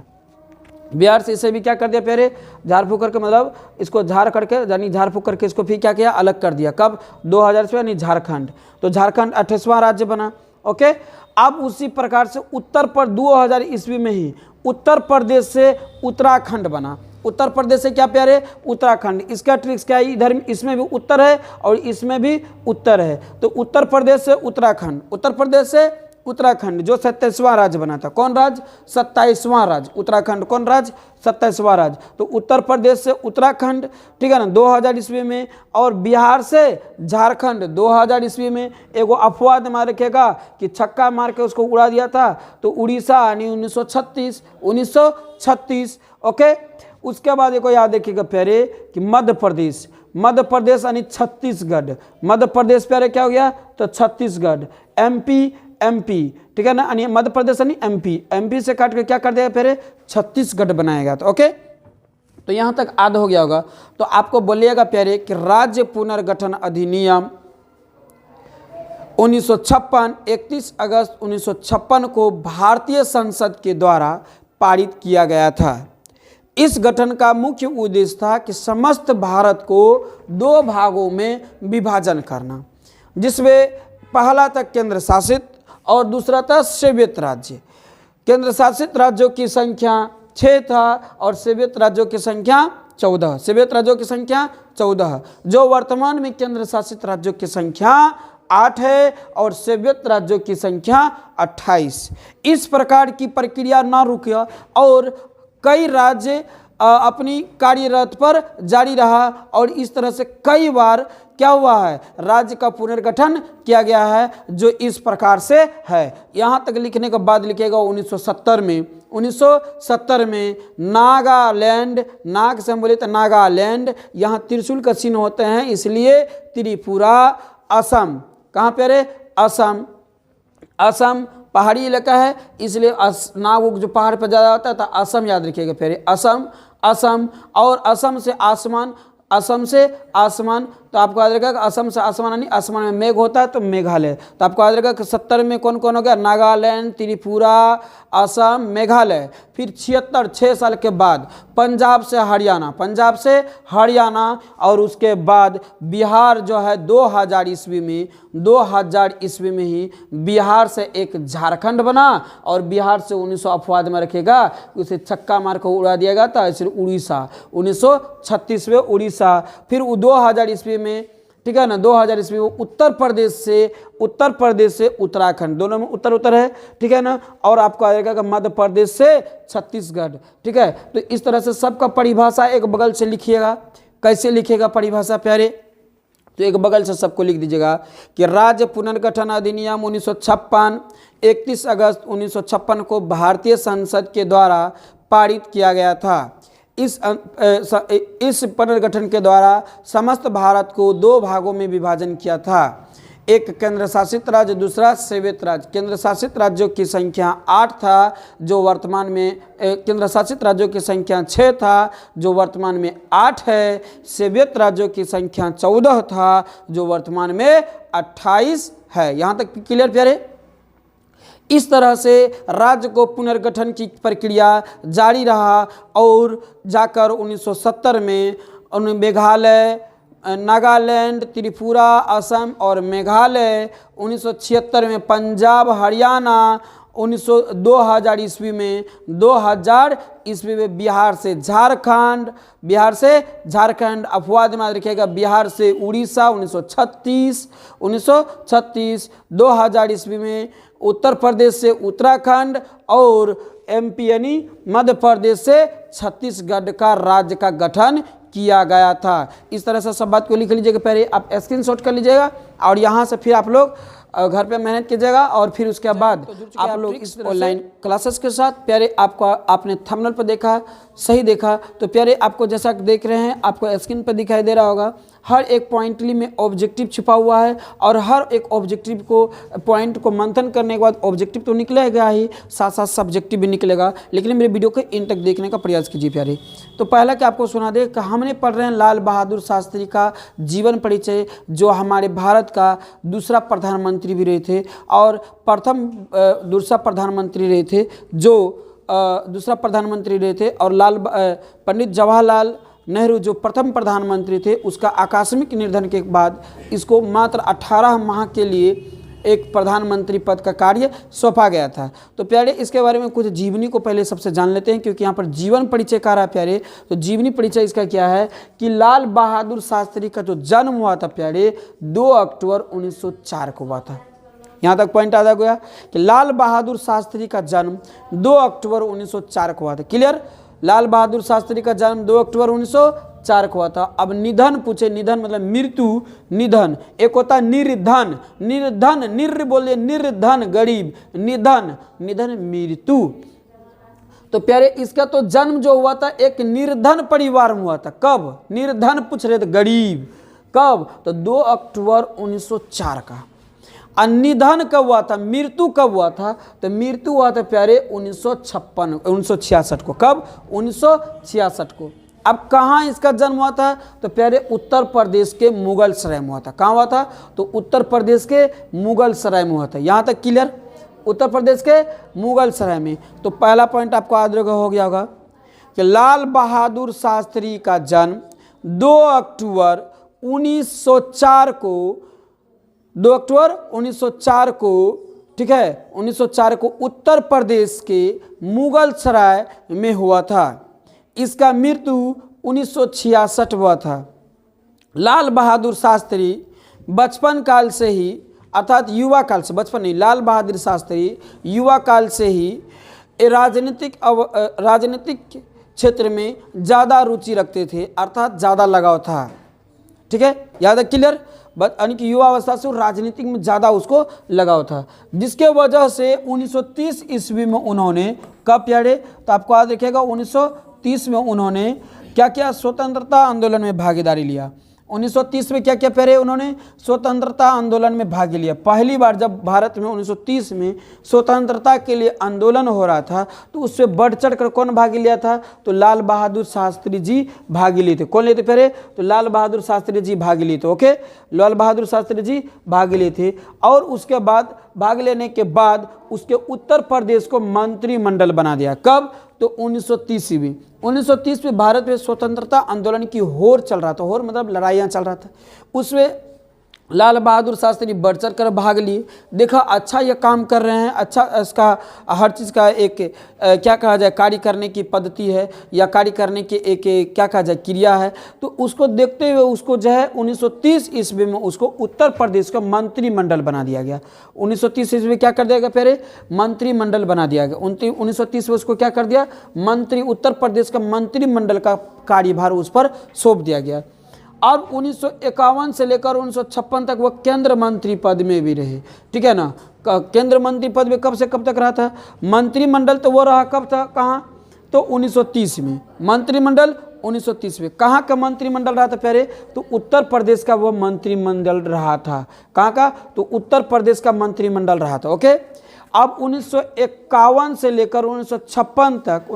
A: बिहार से इसे भी क्या कर दिया प्यारे, झाड़ फूक करके, मतलब इसको झाड़ करके, यानी झाड़ फूक करके इसको फिर क्या किया, अलग कर दिया। कब, 2000 ईस्वी, यानी झारखंड। तो झारखंड 28वां राज्य बना। ओके। अब उसी प्रकार से उत्तर पर 2000 ईस्वी में ही उत्तर प्रदेश से उत्तराखंड बना। उत्तर प्रदेश से क्या प्यारे, उत्तराखंड। इसका ट्रिक्स क्या है, इधर इसमें भी उत्तर है और इसमें भी उत्तर है। तो उत्तर प्रदेश से उत्तराखंड, उत्तर प्रदेश से उत्तराखंड, जो 27वां राज्य बना था। कौन राज्य, 27वां राज्य। उत्तराखंड कौन राज्य, 27वां राज्य। तो उत्तर प्रदेश से उत्तराखंड, ठीक है ना, 2000 ईस्वी में। और बिहार से झारखंड 2000 ईस्वी में। एगो अफवाह मार रखेगा कि छक्का मार के उसको उड़ा दिया था, तो उड़ीसा, यानी 1936। ओके। उसके बाद एक याद रखिएगा प्यारे कि मध्य प्रदेश यानी छत्तीसगढ़। मध्य प्रदेश प्यारे क्या हो गया, तो छत्तीसगढ़। एमपी, ठीक है ना, यानी मध्य प्रदेश यानी एमपी से काट के क्या कर देगा प्यारे, छत्तीसगढ़ बनाएगा। तो ओके, तो यहाँ तक आधा हो गया होगा। तो आपको बोलिएगा प्यारे कि राज्य पुनर्गठन अधिनियम 1956, 31 अगस्त 1956 को भारतीय संसद के द्वारा पारित किया गया था। इस गठन का मुख्य उद्देश्य था कि समस्त भारत को 2 भागों में विभाजन करना, जिसमें पहला था केंद्र शासित और दूसरा था सेव्यत राज्य। केंद्र शासित राज्यों की संख्या 6 था और सेव्यत राज्यों की संख्या 14। सेव्यत राज्यों की संख्या 14, जो वर्तमान में केंद्र शासित राज्यों की संख्या 8 है और सेव्यत राज्यों की संख्या 28। इस प्रकार की प्रक्रिया न रुकी और कई राज्य अपनी कार्यरत पर जारी रहा, और इस तरह से कई बार क्या हुआ है, राज्य का पुनर्गठन किया गया है, जो इस प्रकार से है। यहाँ तक लिखने के बाद लिखेगा 1970 में नागालैंड, नाग से हम बोले तो नागालैंड, यहाँ त्रिशूल का चिन्ह होते हैं, इसलिए त्रिपुरा, असम, कहाँ पे रे, असम पहाड़ी इलाका है, इसलिए नाग जो पहाड़ पर ज़्यादा होता है, तो असम याद रखिएगा फिर। असम और असम से आसमान, तो आपको याद रखेगा असम से आसमान, यानी आसमान में मेघ होता है, तो मेघालय। तो आपको याद रखेगा कि 70 में कौन कौन हो गया, नागालैंड, त्रिपुरा, असम, मेघालय। फिर 76, 6 साल के बाद पंजाब से हरियाणा, पंजाब से हरियाणा, और उसके बाद बिहार जो है 2000 ईस्वी में, 2000 ईस्वी में ही बिहार से एक झारखंड बना, और बिहार से 1900 अपवाद में रखेगा, उसे छक्का मार कर उड़ा दिया गया था, इसलिए उड़ीसा 1936 में उड़ीसा। फिर 2000 ईस्वी में, ठीक है ना, 2000 ईस्वी में उत्तर प्रदेश से उत्तराखंड, दोनों में उत्तर उत्तर है, ठीक है ना, और आपको आएगा कि मध्य प्रदेश से छत्तीसगढ़, ठीक है। तो इस तरह से सबका परिभाषा एक बगल से लिखिएगा। कैसे लिखेगा परिभाषा प्यारे? तो एक बगल से सबको लिख दीजिएगा कि राज्य पुनर्गठन अधिनियम 1956 31 अगस्त 1956 को भारतीय संसद के द्वारा पारित किया गया था। इस पुनर्गठन के द्वारा समस्त भारत को 2 भागों में विभाजन किया था, एक केंद्र शासित राज्य, दूसरा सेव्यत राज्य। केंद्र शासित राज्यों की संख्या 8 था, जो वर्तमान में केंद्र शासित राज्यों की संख्या 6 था, जो वर्तमान में 8 है। सेव्यत राज्यों की संख्या 14 था, जो वर्तमान में 28 है। यहाँ तक क्लियर प्यारे? इस तरह से राज्य को पुनर्गठन की प्रक्रिया जारी रहा, और जाकर 1970 में मेघालय, नागालैंड, त्रिपुरा, असम और मेघालय, 1976 में पंजाब, हरियाणा, 2000 ईस्वी में 2000 ईस्वी में बिहार से झारखंड, अपवाद में रखिएगा बिहार से उड़ीसा 1936, 2000 ईस्वी में उत्तर प्रदेश से उत्तराखंड, और एमपी यानी मध्य प्रदेश से छत्तीसगढ़ का राज्य का गठन किया गया था। इस तरह से सब बात को लिख लीजिएगा। पहले आप स्क्रीनशॉट कर लीजिएगा, और यहाँ से फिर आप लोग घर पे मेहनत कीजिएगा, और फिर उसके बाद आप लोग इस ऑनलाइन क्लासेस के साथ प्यारे आपने थंबनेल पर देखा, सही देखा, तो प्यारे आपको जैसा देख रहे हैं आपको स्क्रीन पर दिखाई दे रहा होगा, हर एक पॉइंटली में ऑब्जेक्टिव छिपा हुआ है, और हर एक ऑब्जेक्टिव को पॉइंट को मंथन करने के बाद ऑब्जेक्टिव तो निकलेगा ही, साथ साथ सब्जेक्टिव भी निकलेगा। लेकिन मेरे वीडियो को इन तक देखने का प्रयास कीजिए प्यारे। तो पहला कि आपको सुना दे कि हमने पढ़ रहे हैं लाल बहादुर शास्त्री का जीवन परिचय, जो हमारे भारत का दूसरा प्रधानमंत्री भी रहे थे, और दूसरा प्रधानमंत्री रहे थे, दूसरा प्रधानमंत्री रहे थे, और पंडित जवाहरलाल नेहरू जो प्रथम प्रधानमंत्री थे, उसका आकस्मिक निधन के बाद इसको मात्र 18 माह के लिए एक प्रधानमंत्री पद का कार्य सौंपा गया था। तो प्यारे इसके बारे में कुछ जीवनी को पहले सबसे जान लेते हैं, क्योंकि यहाँ पर जीवन परिचय कह रहा है प्यारे। तो जीवनी परिचय इसका क्या है कि लाल बहादुर शास्त्री का जो जन्म हुआ था प्यारे 2 अक्टूबर 1904 को हुआ था। यहाँ तक पॉइंट आ गया कि लाल बहादुर शास्त्री का जन्म 2 अक्टूबर 1904 को हुआ था। क्लियर? लाल बहादुर शास्त्री का जन्म 2 अक्टूबर 1904 को हुआ था। अब निधन पूछे, निधन मतलब मृत्यु, निधन एक होता निर्धन, बोलिए निर्धन गरीब, निधन मृत्यु। तो प्यारे इसका तो जन्म जो हुआ था एक निर्धन परिवार में हुआ था। कब? निर्धन पूछ रहे थे, गरीब। कब? तो 2 अक्टूबर 1904 का। निधन कब हुआ था, मृत्यु कब हुआ था? तो मृत्यु हुआ था प्यारे 1966 को। कब? 1966 को। अब कहाँ इसका जन्म हुआ था? तो प्यारे उत्तर प्रदेश के मुगल सराय में हुआ था। कहाँ हुआ था? तो उत्तर प्रदेश के मुगल सराय में हुआ था। यहाँ तक क्लियर? उत्तर प्रदेश के मुगल सराय में। तो पहला पॉइंट आपको याद हो गया होगा कि लाल बहादुर शास्त्री का जन्म 2 अक्टूबर 1904 को 2 अक्टूबर 1904 को, ठीक है, 1904 को उत्तर प्रदेश के मुगल सराय में हुआ था। इसका मृत्यु 1966 हुआ था। लाल बहादुर शास्त्री बचपन काल से ही, अर्थात युवा काल से, बचपन नहीं, लाल बहादुर शास्त्री युवा काल से ही राजनीतिक क्षेत्र में ज़्यादा रुचि रखते थे, अर्थात ज़्यादा लगाव था। ठीक है, याद है? क्लियर? यानी कि युवा अवस्था से राजनीतिक में ज़्यादा उसको लगाव था, जिसके वजह से 1930 ईस्वी में उन्होंने, कब प्यारे? तो आपको याद रखिएगा 1930 में उन्होंने क्या किया? स्वतंत्रता आंदोलन में भागीदारी लिया। 1930 में क्या किया प्यारे? उन्होंने स्वतंत्रता आंदोलन में भाग लिया। पहली बार जब भारत में 1930 में स्वतंत्रता के लिए आंदोलन हो रहा था, तो उससे बढ़ चढ़ कर कौन भाग लिया था? तो लाल बहादुर शास्त्री जी भाग लिए थे। कौन लिए थे प्यारे? तो लाल बहादुर शास्त्री जी भाग लिए थे। ओके, लाल बहादुर शास्त्री जी भाग लिए थे। और उसके बाद भाग लेने के बाद उसके उत्तर प्रदेश को मंत्रिमंडल बना दिया। कब? तो 1930 ईस्वी। 1930 में भारत में स्वतंत्रता आंदोलन की होड़ चल रहा था। होड़ मतलब लड़ाइयाँ चल रहा था। उसमें लाल बहादुर शास्त्री बढ़ चढ़ कर भाग लिए। देखा अच्छा ये काम कर रहे हैं, अच्छा इसका हर चीज़ का एक क्या कहा जाए कार्य करने की पद्धति है या कार्य करने की एक क्या कहा जाए क्रिया है। तो उसको देखते हुए उसको जो है 1930 ईस्वी में उसको उत्तर प्रदेश का मंत्रिमंडल बना दिया गया। 1930 ईस्वी में क्या कर दिया गया? पहले मंत्रिमंडल बना दिया गया। 1930 में उसको क्या कर दिया? उत्तर प्रदेश का मंत्रिमंडल का कार्यभार उस पर सौंप दिया गया। अब 1951 से लेकर 1956 तक वह केंद्र मंत्री पद में भी रहे। ठीक है ना? केंद्र मंत्री पद में कब से कब तक रहा था? मंत्रिमंडल तो वो रहा कब था, कहाँ? तो 1930 में। मंत्रिमंडल 1930 में। कहाँ का मंत्रिमंडल रहा था पहले? तो उत्तर प्रदेश का वो मंत्रिमंडल रहा था। कहाँ का? तो उत्तर प्रदेश का मंत्रिमंडल रहा था। ओके। अब 1951 से लेकर 1956 तक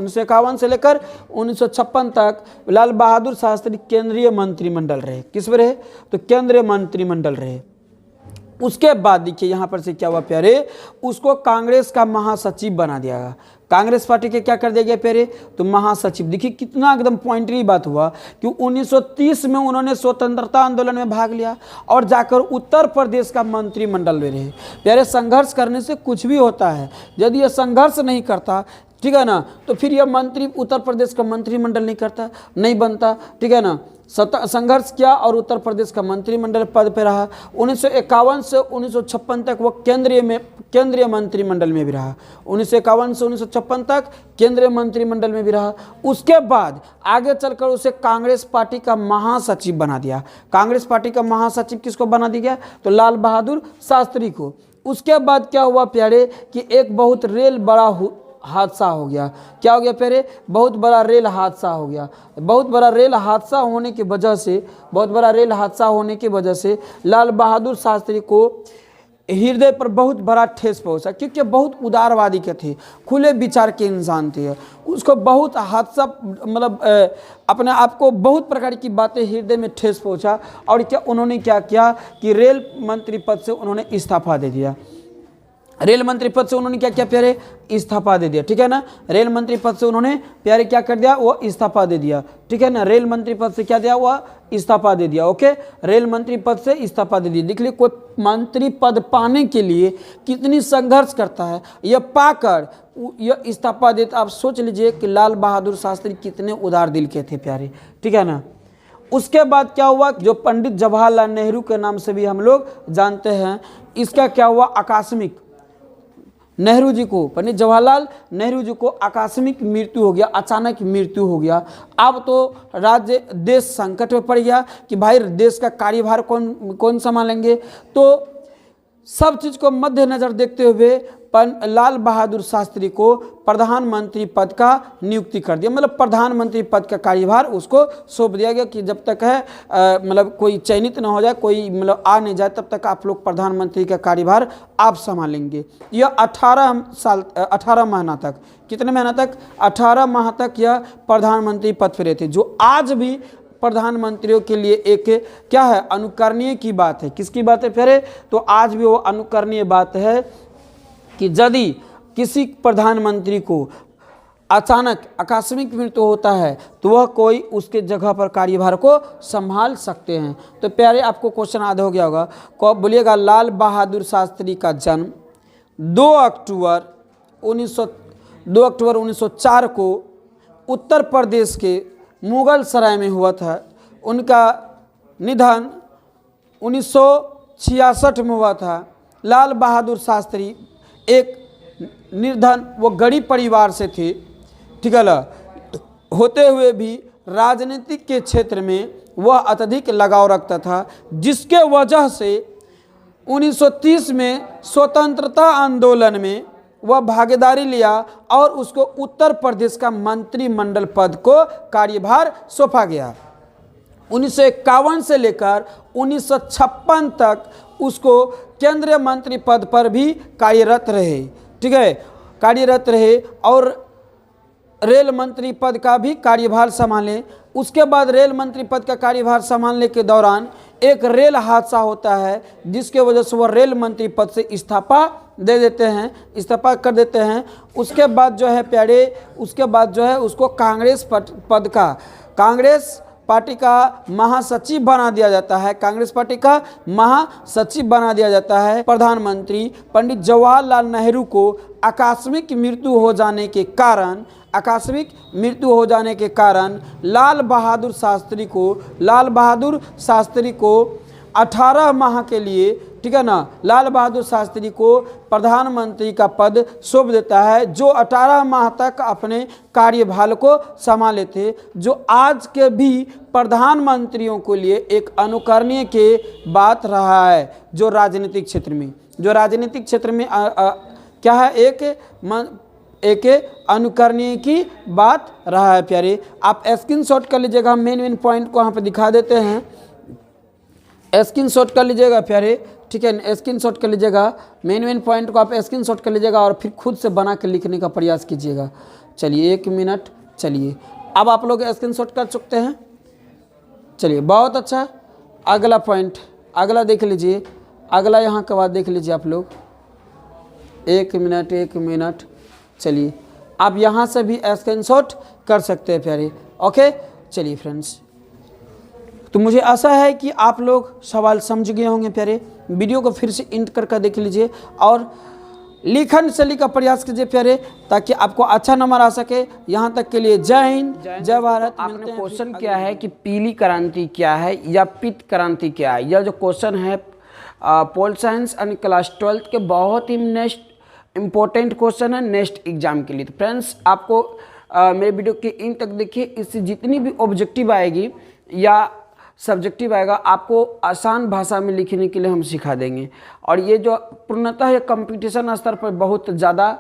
A: 1956 तक लाल बहादुर शास्त्री केंद्रीय मंत्रिमंडल रहे। किस में रहे? तो केंद्रीय मंत्रिमंडल रहे। उसके बाद देखिए यहाँ पर से क्या हुआ प्यारे, उसको कांग्रेस का महासचिव बना दिया गया। कांग्रेस पार्टी के क्या कर दिया गया प्यारे? तो महासचिव। देखिए कितना एकदम पॉइंटरी बात हुआ कि 1930 में उन्होंने स्वतंत्रता आंदोलन में भाग लिया और जाकर उत्तर प्रदेश का मंत्रिमंडल में रहे। प्यारे संघर्ष करने से कुछ भी होता है, यदि ये संघर्ष नहीं करता, ठीक है ना, तो फिर यह मंत्री उत्तर प्रदेश का मंत्रिमंडल नहीं बनता। ठीक है ना? संघर्ष किया और उत्तर प्रदेश का मंत्रिमंडल पद पे रहा। 1951 से 1956 तक वो केंद्रीय मंत्रिमंडल में भी रहा। 1951 से 1956 तक केंद्रीय मंत्रिमंडल में भी रहा। उसके बाद आगे चलकर उसे कांग्रेस पार्टी का महासचिव बना दिया। कांग्रेस पार्टी का महासचिव किसको बना दिया गया? तो लाल बहादुर शास्त्री को। उसके बाद क्या हुआ प्यारे कि एक बहुत बड़ा हादसा हो गया। क्या हो गया प्यारे? बहुत बड़ा रेल हादसा हो गया। बहुत बड़ा रेल हादसा होने की वजह से लाल बहादुर शास्त्री को हृदय पर बहुत बड़ा ठेस पहुंचा, क्योंकि बहुत उदारवादी के थे, खुले विचार के इंसान थे। उसको बहुत हादसा मतलब अपने आप को बहुत प्रकार की बातें हृदय में ठेस पहुंचा। और उन्होंने क्या किया कि रेल मंत्री पद से उन्होंने इस्तीफा दे दिया। रेल मंत्री पद से उन्होंने क्या किया प्यारे? इस्तीफा दे दिया। ठीक है ना? रेल मंत्री पद से उन्होंने प्यारे क्या कर दिया? वो इस्तीफा दे दिया। ठीक है ना? रेल मंत्री पद से क्या दिया? वह इस्तीफा दे दिया। ओके, रेल मंत्री पद से इस्तीफा दे दिया। देख लीजिए कोई मंत्री पद पाने के लिए कितनी संघर्ष करता है, यह पाकर यह इस्तीफा देता। आप सोच लीजिए कि लाल बहादुर शास्त्री कितने उदार दिल के थे प्यारे। ठीक है ना? उसके बाद क्या हुआ? जो पंडित जवाहरलाल नेहरू के नाम से भी हम लोग जानते हैं, इसका क्या हुआ? आकस्मिक नेहरू जी को, पंडित जवाहरलाल नेहरू जी को आकस्मिक मृत्यु हो गया, अचानक मृत्यु हो गया। अब तो देश संकट में पड़ गया कि भाई देश का कार्यभार कौन संभालेंगे। तो सब चीज़ को मद्देनजर देखते हुए लाल बहादुर शास्त्री को प्रधानमंत्री पद का नियुक्ति कर दिया। मतलब प्रधानमंत्री पद का कार्यभार उसको सौंप दिया गया कि जब तक है मतलब कोई चयनित ना हो जाए, कोई मतलब आ नहीं जाए, तब तक आप लोग प्रधानमंत्री का कार्यभार आप संभालेंगे। यह 18 महीना तक, कितने महीना तक? 18 माह तक यह प्रधानमंत्री पद पर रहे थे, जो आज भी प्रधानमंत्रियों के लिए एक क्या है? अनुकरणीय की बात है। किसकी बात है फिर? तो आज भी वो अनुकरणीय बात है कि यदि किसी प्रधानमंत्री को अचानक आकस्मिक मृत्यु होता है तो वह कोई उसके जगह पर कार्यभार को संभाल सकते हैं। तो प्यारे आपको क्वेश्चन याद हो गया होगा, कब बोलिएगा? लाल बहादुर शास्त्री का जन्म 2 अक्टूबर 1904 को उत्तर प्रदेश के मुगल सराय में हुआ था। उनका निधन 1966 में हुआ था। लाल बहादुर शास्त्री एक निर्धन व गरीब परिवार से थे। ठीक है, होते हुए भी राजनीतिक के क्षेत्र में वह अत्यधिक लगाव रखता था, जिसके वजह से 1930 में स्वतंत्रता आंदोलन में वह भागीदारी लिया और उसको उत्तर प्रदेश का मंत्रिमंडल पद को कार्यभार सौंपा गया। 1951 से लेकर 1956 तक उसको केंद्रीय मंत्री पद पर भी कार्यरत रहे। ठीक है, कार्यरत रहे और रेल मंत्री पद का भी कार्यभार संभाले। उसके बाद रेल मंत्री पद का कार्यभार संभालने के दौरान एक रेल हादसा होता है, जिसके वजह से वह रेल मंत्री पद से इस्तीफा दे देते हैं, इस्तीफा कर देते हैं। उसके बाद जो है प्यारे, उसके बाद जो है उसको कांग्रेस पद का, कांग्रेस पार्टी का महासचिव बना दिया जाता है, कांग्रेस पार्टी का महासचिव बना दिया जाता है। प्रधानमंत्री पंडित जवाहरलाल नेहरू को आकस्मिक मृत्यु हो जाने के कारण, आकस्मिक मृत्यु हो जाने के कारण लाल बहादुर शास्त्री को 18 माह के लिए, ठीक है ना, लाल बहादुर शास्त्री को प्रधानमंत्री का पद सौंप देता है, जो 18 माह तक अपने कार्यभार को संभाले थे, जो आज के भी प्रधानमंत्रियों के लिए एक अनुकरणीय के बात रहा है। जो राजनीतिक क्षेत्र में, क्या है, एक अनुकरणीय की बात रहा है प्यारे। आप स्क्रीनशॉट कर लीजिएगा, मेन पॉइंट को यहाँ पे दिखा देते हैं, स्क्रीनशॉट कर लीजिएगा प्यारे, ठीक है, स्क्रीनशॉट कर लीजिएगा, मेन पॉइंट को आप स्क्रीनशॉट कर लीजिएगा और फिर खुद से बना के लिखने का प्रयास कीजिएगा। चलिए 1 मिनट, चलिए अब आप लोग स्क्रीनशॉट कर चुकते हैं, चलिए बहुत अच्छा। अगला पॉइंट, अगला देख लीजिए, अगला यहाँ के बाद देख लीजिए आप लोग, 1 मिनट, चलिए आप यहाँ से भी स्क्रीनशॉट कर सकते हैं प्यारे। ओके, चलिए फ्रेंड्स, तो मुझे आशा है कि आप लोग सवाल समझ गए होंगे प्यारे। वीडियो को फिर से इंट कर देख लीजिए और लिखन शैली का प्रयास कीजिए प्यारे, ताकि आपको अच्छा नंबर आ सके। यहाँ तक के लिए जय हिंद, जय भारत। आपने क्वेश्चन किया है कि पीली क्रांति क्या है या पीत क्रांति क्या है। यह जो क्वेश्चन है पोल साइंस एंड क्लास 12 के बहुत ही नेक्स्ट इम्पोर्टेंट क्वेश्चन है नेक्स्ट एग्जाम के लिए। तो फ्रेंड्स, आपको मेरे वीडियो के इन तक देखिए, इससे जितनी भी ऑब्जेक्टिव आएगी या सब्जेक्टिव आएगा, आपको आसान भाषा में लिखने के लिए हम सिखा देंगे। और ये जो पूर्णतः ये कंपटीशन स्तर पर बहुत ज़्यादा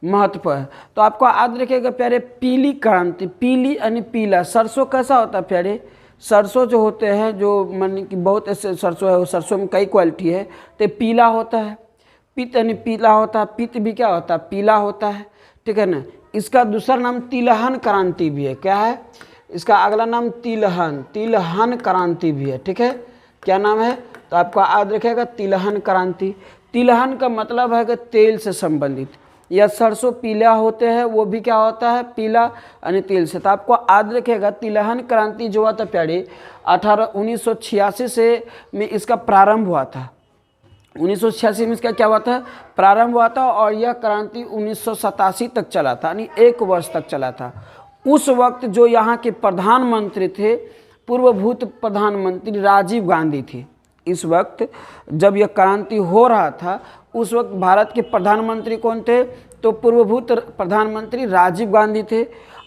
A: महत्व है। तो आपको याद रखिएगा प्यारे, पीली क्रांति, पीली यानी पीला। सरसों कैसा होता है प्यारे, सरसों जो होते हैं, जो मान कि बहुत ऐसे सरसों है, सरसों में कई क्वालिटी है, तो पीला होता है। पित्त यानी पीला होता है, पित्त भी क्या होता है, पीला होता है, ठीक है ना। इसका दूसरा नाम तिलहन क्रांति भी है। क्या है इसका अगला नाम? तिलहन क्रांति भी है, ठीक है। क्या नाम है? तो आपको याद रखेगा तिलहन क्रांति। तिलहन का मतलब है कि तेल से संबंधित, या सरसों पीला होते हैं वो भी क्या होता है, पीला यानी तेल से। तो आपको याद रखेगा तिलहन क्रांति जो हुआ था प्यारे 1986 से में इसका प्रारंभ हुआ था। 1986 में इसका क्या हुआ था, प्रारंभ हुआ था, और यह क्रांति 1987 तक चला था, यानी 1 वर्ष तक चला था। उस वक्त जो यहाँ के प्रधानमंत्री थे, पूर्वभूत प्रधानमंत्री राजीव गांधी थे। इस वक्त जब यह क्रांति हो रहा था, उस वक्त भारत के प्रधानमंत्री कौन थे? तो पूर्वभूत प्रधानमंत्री राजीव गांधी थे।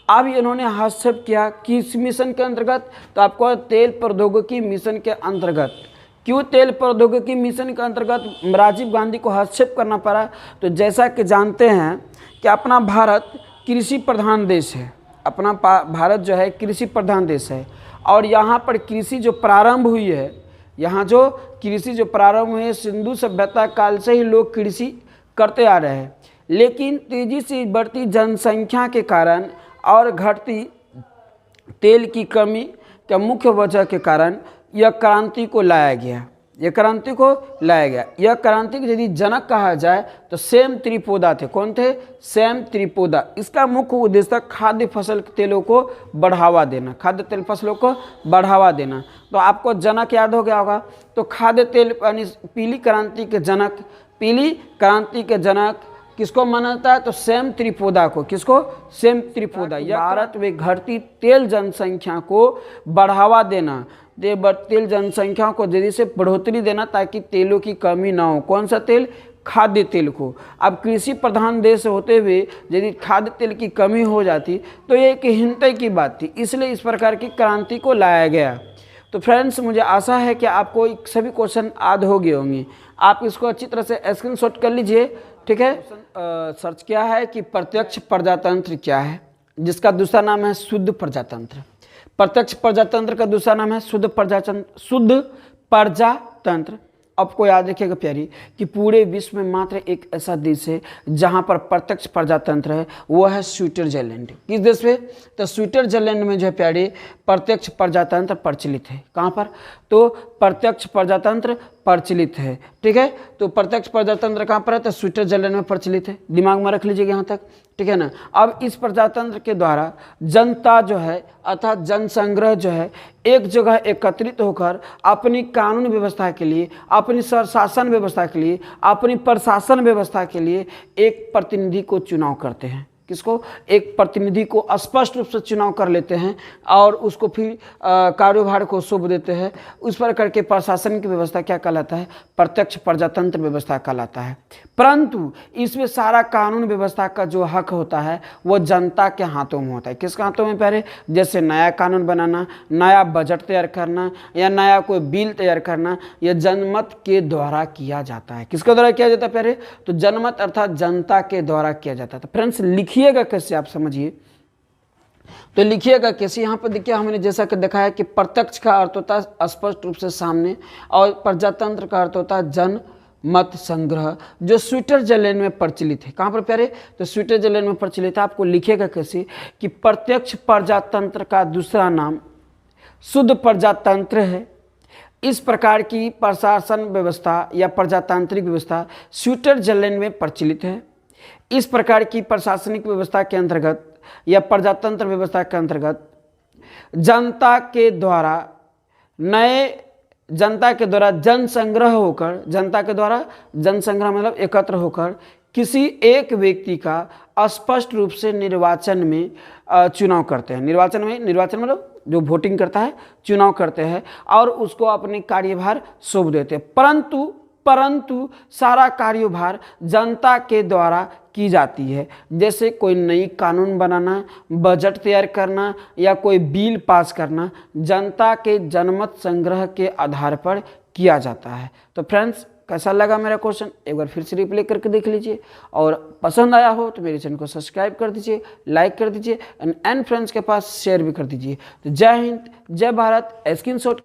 A: अब इन्होंने हस्तक्षेप किया किस मिशन के अंतर्गत? तो आपको तेल प्रौद्योगिकी मिशन के अंतर्गत। क्यों तेल प्रौद्योगिकी मिशन के अंतर्गत राजीव गांधी को हस्तक्षेप करना पड़ा? तो जैसा कि जानते हैं कि अपना भारत कृषि प्रधान देश है, अपना भारत जो है कृषि प्रधान देश है, और यहाँ पर कृषि जो प्रारंभ हुई है, यहाँ जो कृषि जो प्रारंभ हुई है, सिंधु सभ्यता काल से ही लोग कृषि करते आ रहे हैं। लेकिन तेजी से बढ़ती जनसंख्या के कारण और घटती तेल की कमी के मुख्य वजह के कारण यह क्रांति को लाया गया। यह क्रांति को लाया गया। यह क्रांति के यदि जनक कहा जाए तो सैम त्रिपोदा थे। कौन थे? सैम त्रिपोदा। इसका मुख्य उद्देश्य खाद्य फसल के तेलों को बढ़ावा देना, खाद्य तेल फसलों को बढ़ावा देना। तो आपको जनक याद हो गया होगा। तो खाद्य तेल यानी पीली क्रांति के जनक, पीली क्रांति के जनक किसको माना जाता है? तो सैम त्रिपोदा को। किसको? सैम त्रिपोदा। भारत में घटती तेल जनसंख्या को बढ़ावा देना, तेल जनसंख्या को जल्दी से बढ़ोतरी देना ताकि तेलों की कमी ना हो। कौन सा तेल? खाद्य तेल को। अब कृषि प्रधान देश होते हुए यदि खाद्य तेल की कमी हो जाती तो ये एक हिंते की बात थी, इसलिए इस प्रकार की क्रांति को लाया गया। तो फ्रेंड्स, मुझे आशा है कि आपको सभी क्वेश्चन याद हो गए होंगे। आप इसको अच्छी तरह से स्क्रीनशॉट कर लीजिए, ठीक है। सर्च किया है कि प्रत्यक्ष प्रजातंत्र क्या है, जिसका दूसरा नाम है शुद्ध प्रजातंत्र। प्रत्यक्ष प्रजातंत्र का दूसरा नाम है शुद्ध प्रजातंत्र। आपको याद रखिएगा प्यारी कि पूरे विश्व में मात्र एक ऐसा देश है जहां पर प्रत्यक्ष प्रजातंत्र है, वो है स्विट्जरलैंड। किस देश में? तो स्विट्जरलैंड में जो है प्यारी प्रत्यक्ष प्रजातंत्र प्रचलित है। कहां पर? तो प्रत्यक्ष प्रजातंत्र प्रचलित है। ठीक है, तो प्रत्यक्ष प्रजातंत्र कहाँ पर है? तो स्विट्जरलैंड में प्रचलित है, दिमाग में रख लीजिएगा यहाँ तक। ठीक है ना। अब इस प्रजातंत्र के द्वारा जनता जो है अर्थात जनसंग्रह जो है एक जगह एकत्रित होकर अपनी कानून व्यवस्था के लिए, अपनी शासन व्यवस्था के लिए, अपनी प्रशासन व्यवस्था के लिए एक प्रतिनिधि को चुनाव करते हैं। किसको? एक प्रतिनिधि को स्पष्ट रूप से चुनाव कर लेते हैं और उसको फिर कार्यभार को सौंप देते हैं। उस पर करके प्रशासन की व्यवस्था क्या कहलाता है? प्रत्यक्ष प्रजातंत्र व्यवस्था कहलाता है। परंतु इसमें सारा कानून व्यवस्था का जो हक होता है वो जनता के हाथों में होता है। किसके हाथों में? पहले जैसे नया कानून बनाना, नया बजट तैयार करना या नया कोई बिल तैयार करना, यह जनमत के द्वारा किया जाता है। किसके द्वारा किया जाता है? पहले तो जनमत अर्थात जनता के द्वारा किया जाता है। फ्रेंड्स लिखिएगा कैसे, आप समझिए। तो लिखिएगा कैसे, यहाँ पर देखिए हमने जैसा कि देखा है कि प्रत्यक्ष का अर्थ होता है स्पष्ट रूप से सामने, और प्रजातंत्र का अर्थ होता है जन मत संग्रह, जो स्विट्जरलैंड में प्रचलित है। कहाँ पर प्यारे? तो स्विट्जरलैंड में प्रचलित है। आपको लिखिएगा कैसे कि प्रत्यक्ष प्रजातंत्र का दूसरा नाम शुद्ध प्रजातंत्र है। इस प्रकार की प्रशासन व्यवस्था या प्रजातांत्रिक व्यवस्था स्विट्जरलैंड में प्रचलित है। इस प्रकार की प्रशासनिक व्यवस्था के अंतर्गत या प्रजातंत्र व्यवस्था के अंतर्गत जनता के द्वारा जनसंग्रह होकर, जनता के द्वारा जनसंग्रह मतलब एकत्र होकर किसी एक व्यक्ति का स्पष्ट रूप से निर्वाचन में चुनाव करते हैं। निर्वाचन मतलब जो वोटिंग करता है, चुनाव करते हैं और उसको अपने कार्यभार सौंप देते हैं। परंतु सारा कार्यभार जनता के द्वारा की जाती है। जैसे कोई नई कानून बनाना, बजट तैयार करना या कोई बिल पास करना जनता के जनमत संग्रह के आधार पर किया जाता है। तो फ्रेंड्स कैसा लगा मेरा क्वेश्चन, एक बार फिर से रिप्ले करके देख लीजिए, और पसंद आया हो तो मेरे चैनल को सब्सक्राइब कर दीजिए, लाइक कर दीजिए एंड फ्रेंड्स के पास शेयर भी कर दीजिए। तो जय हिंद, जय भारत। स्क्रीनशॉट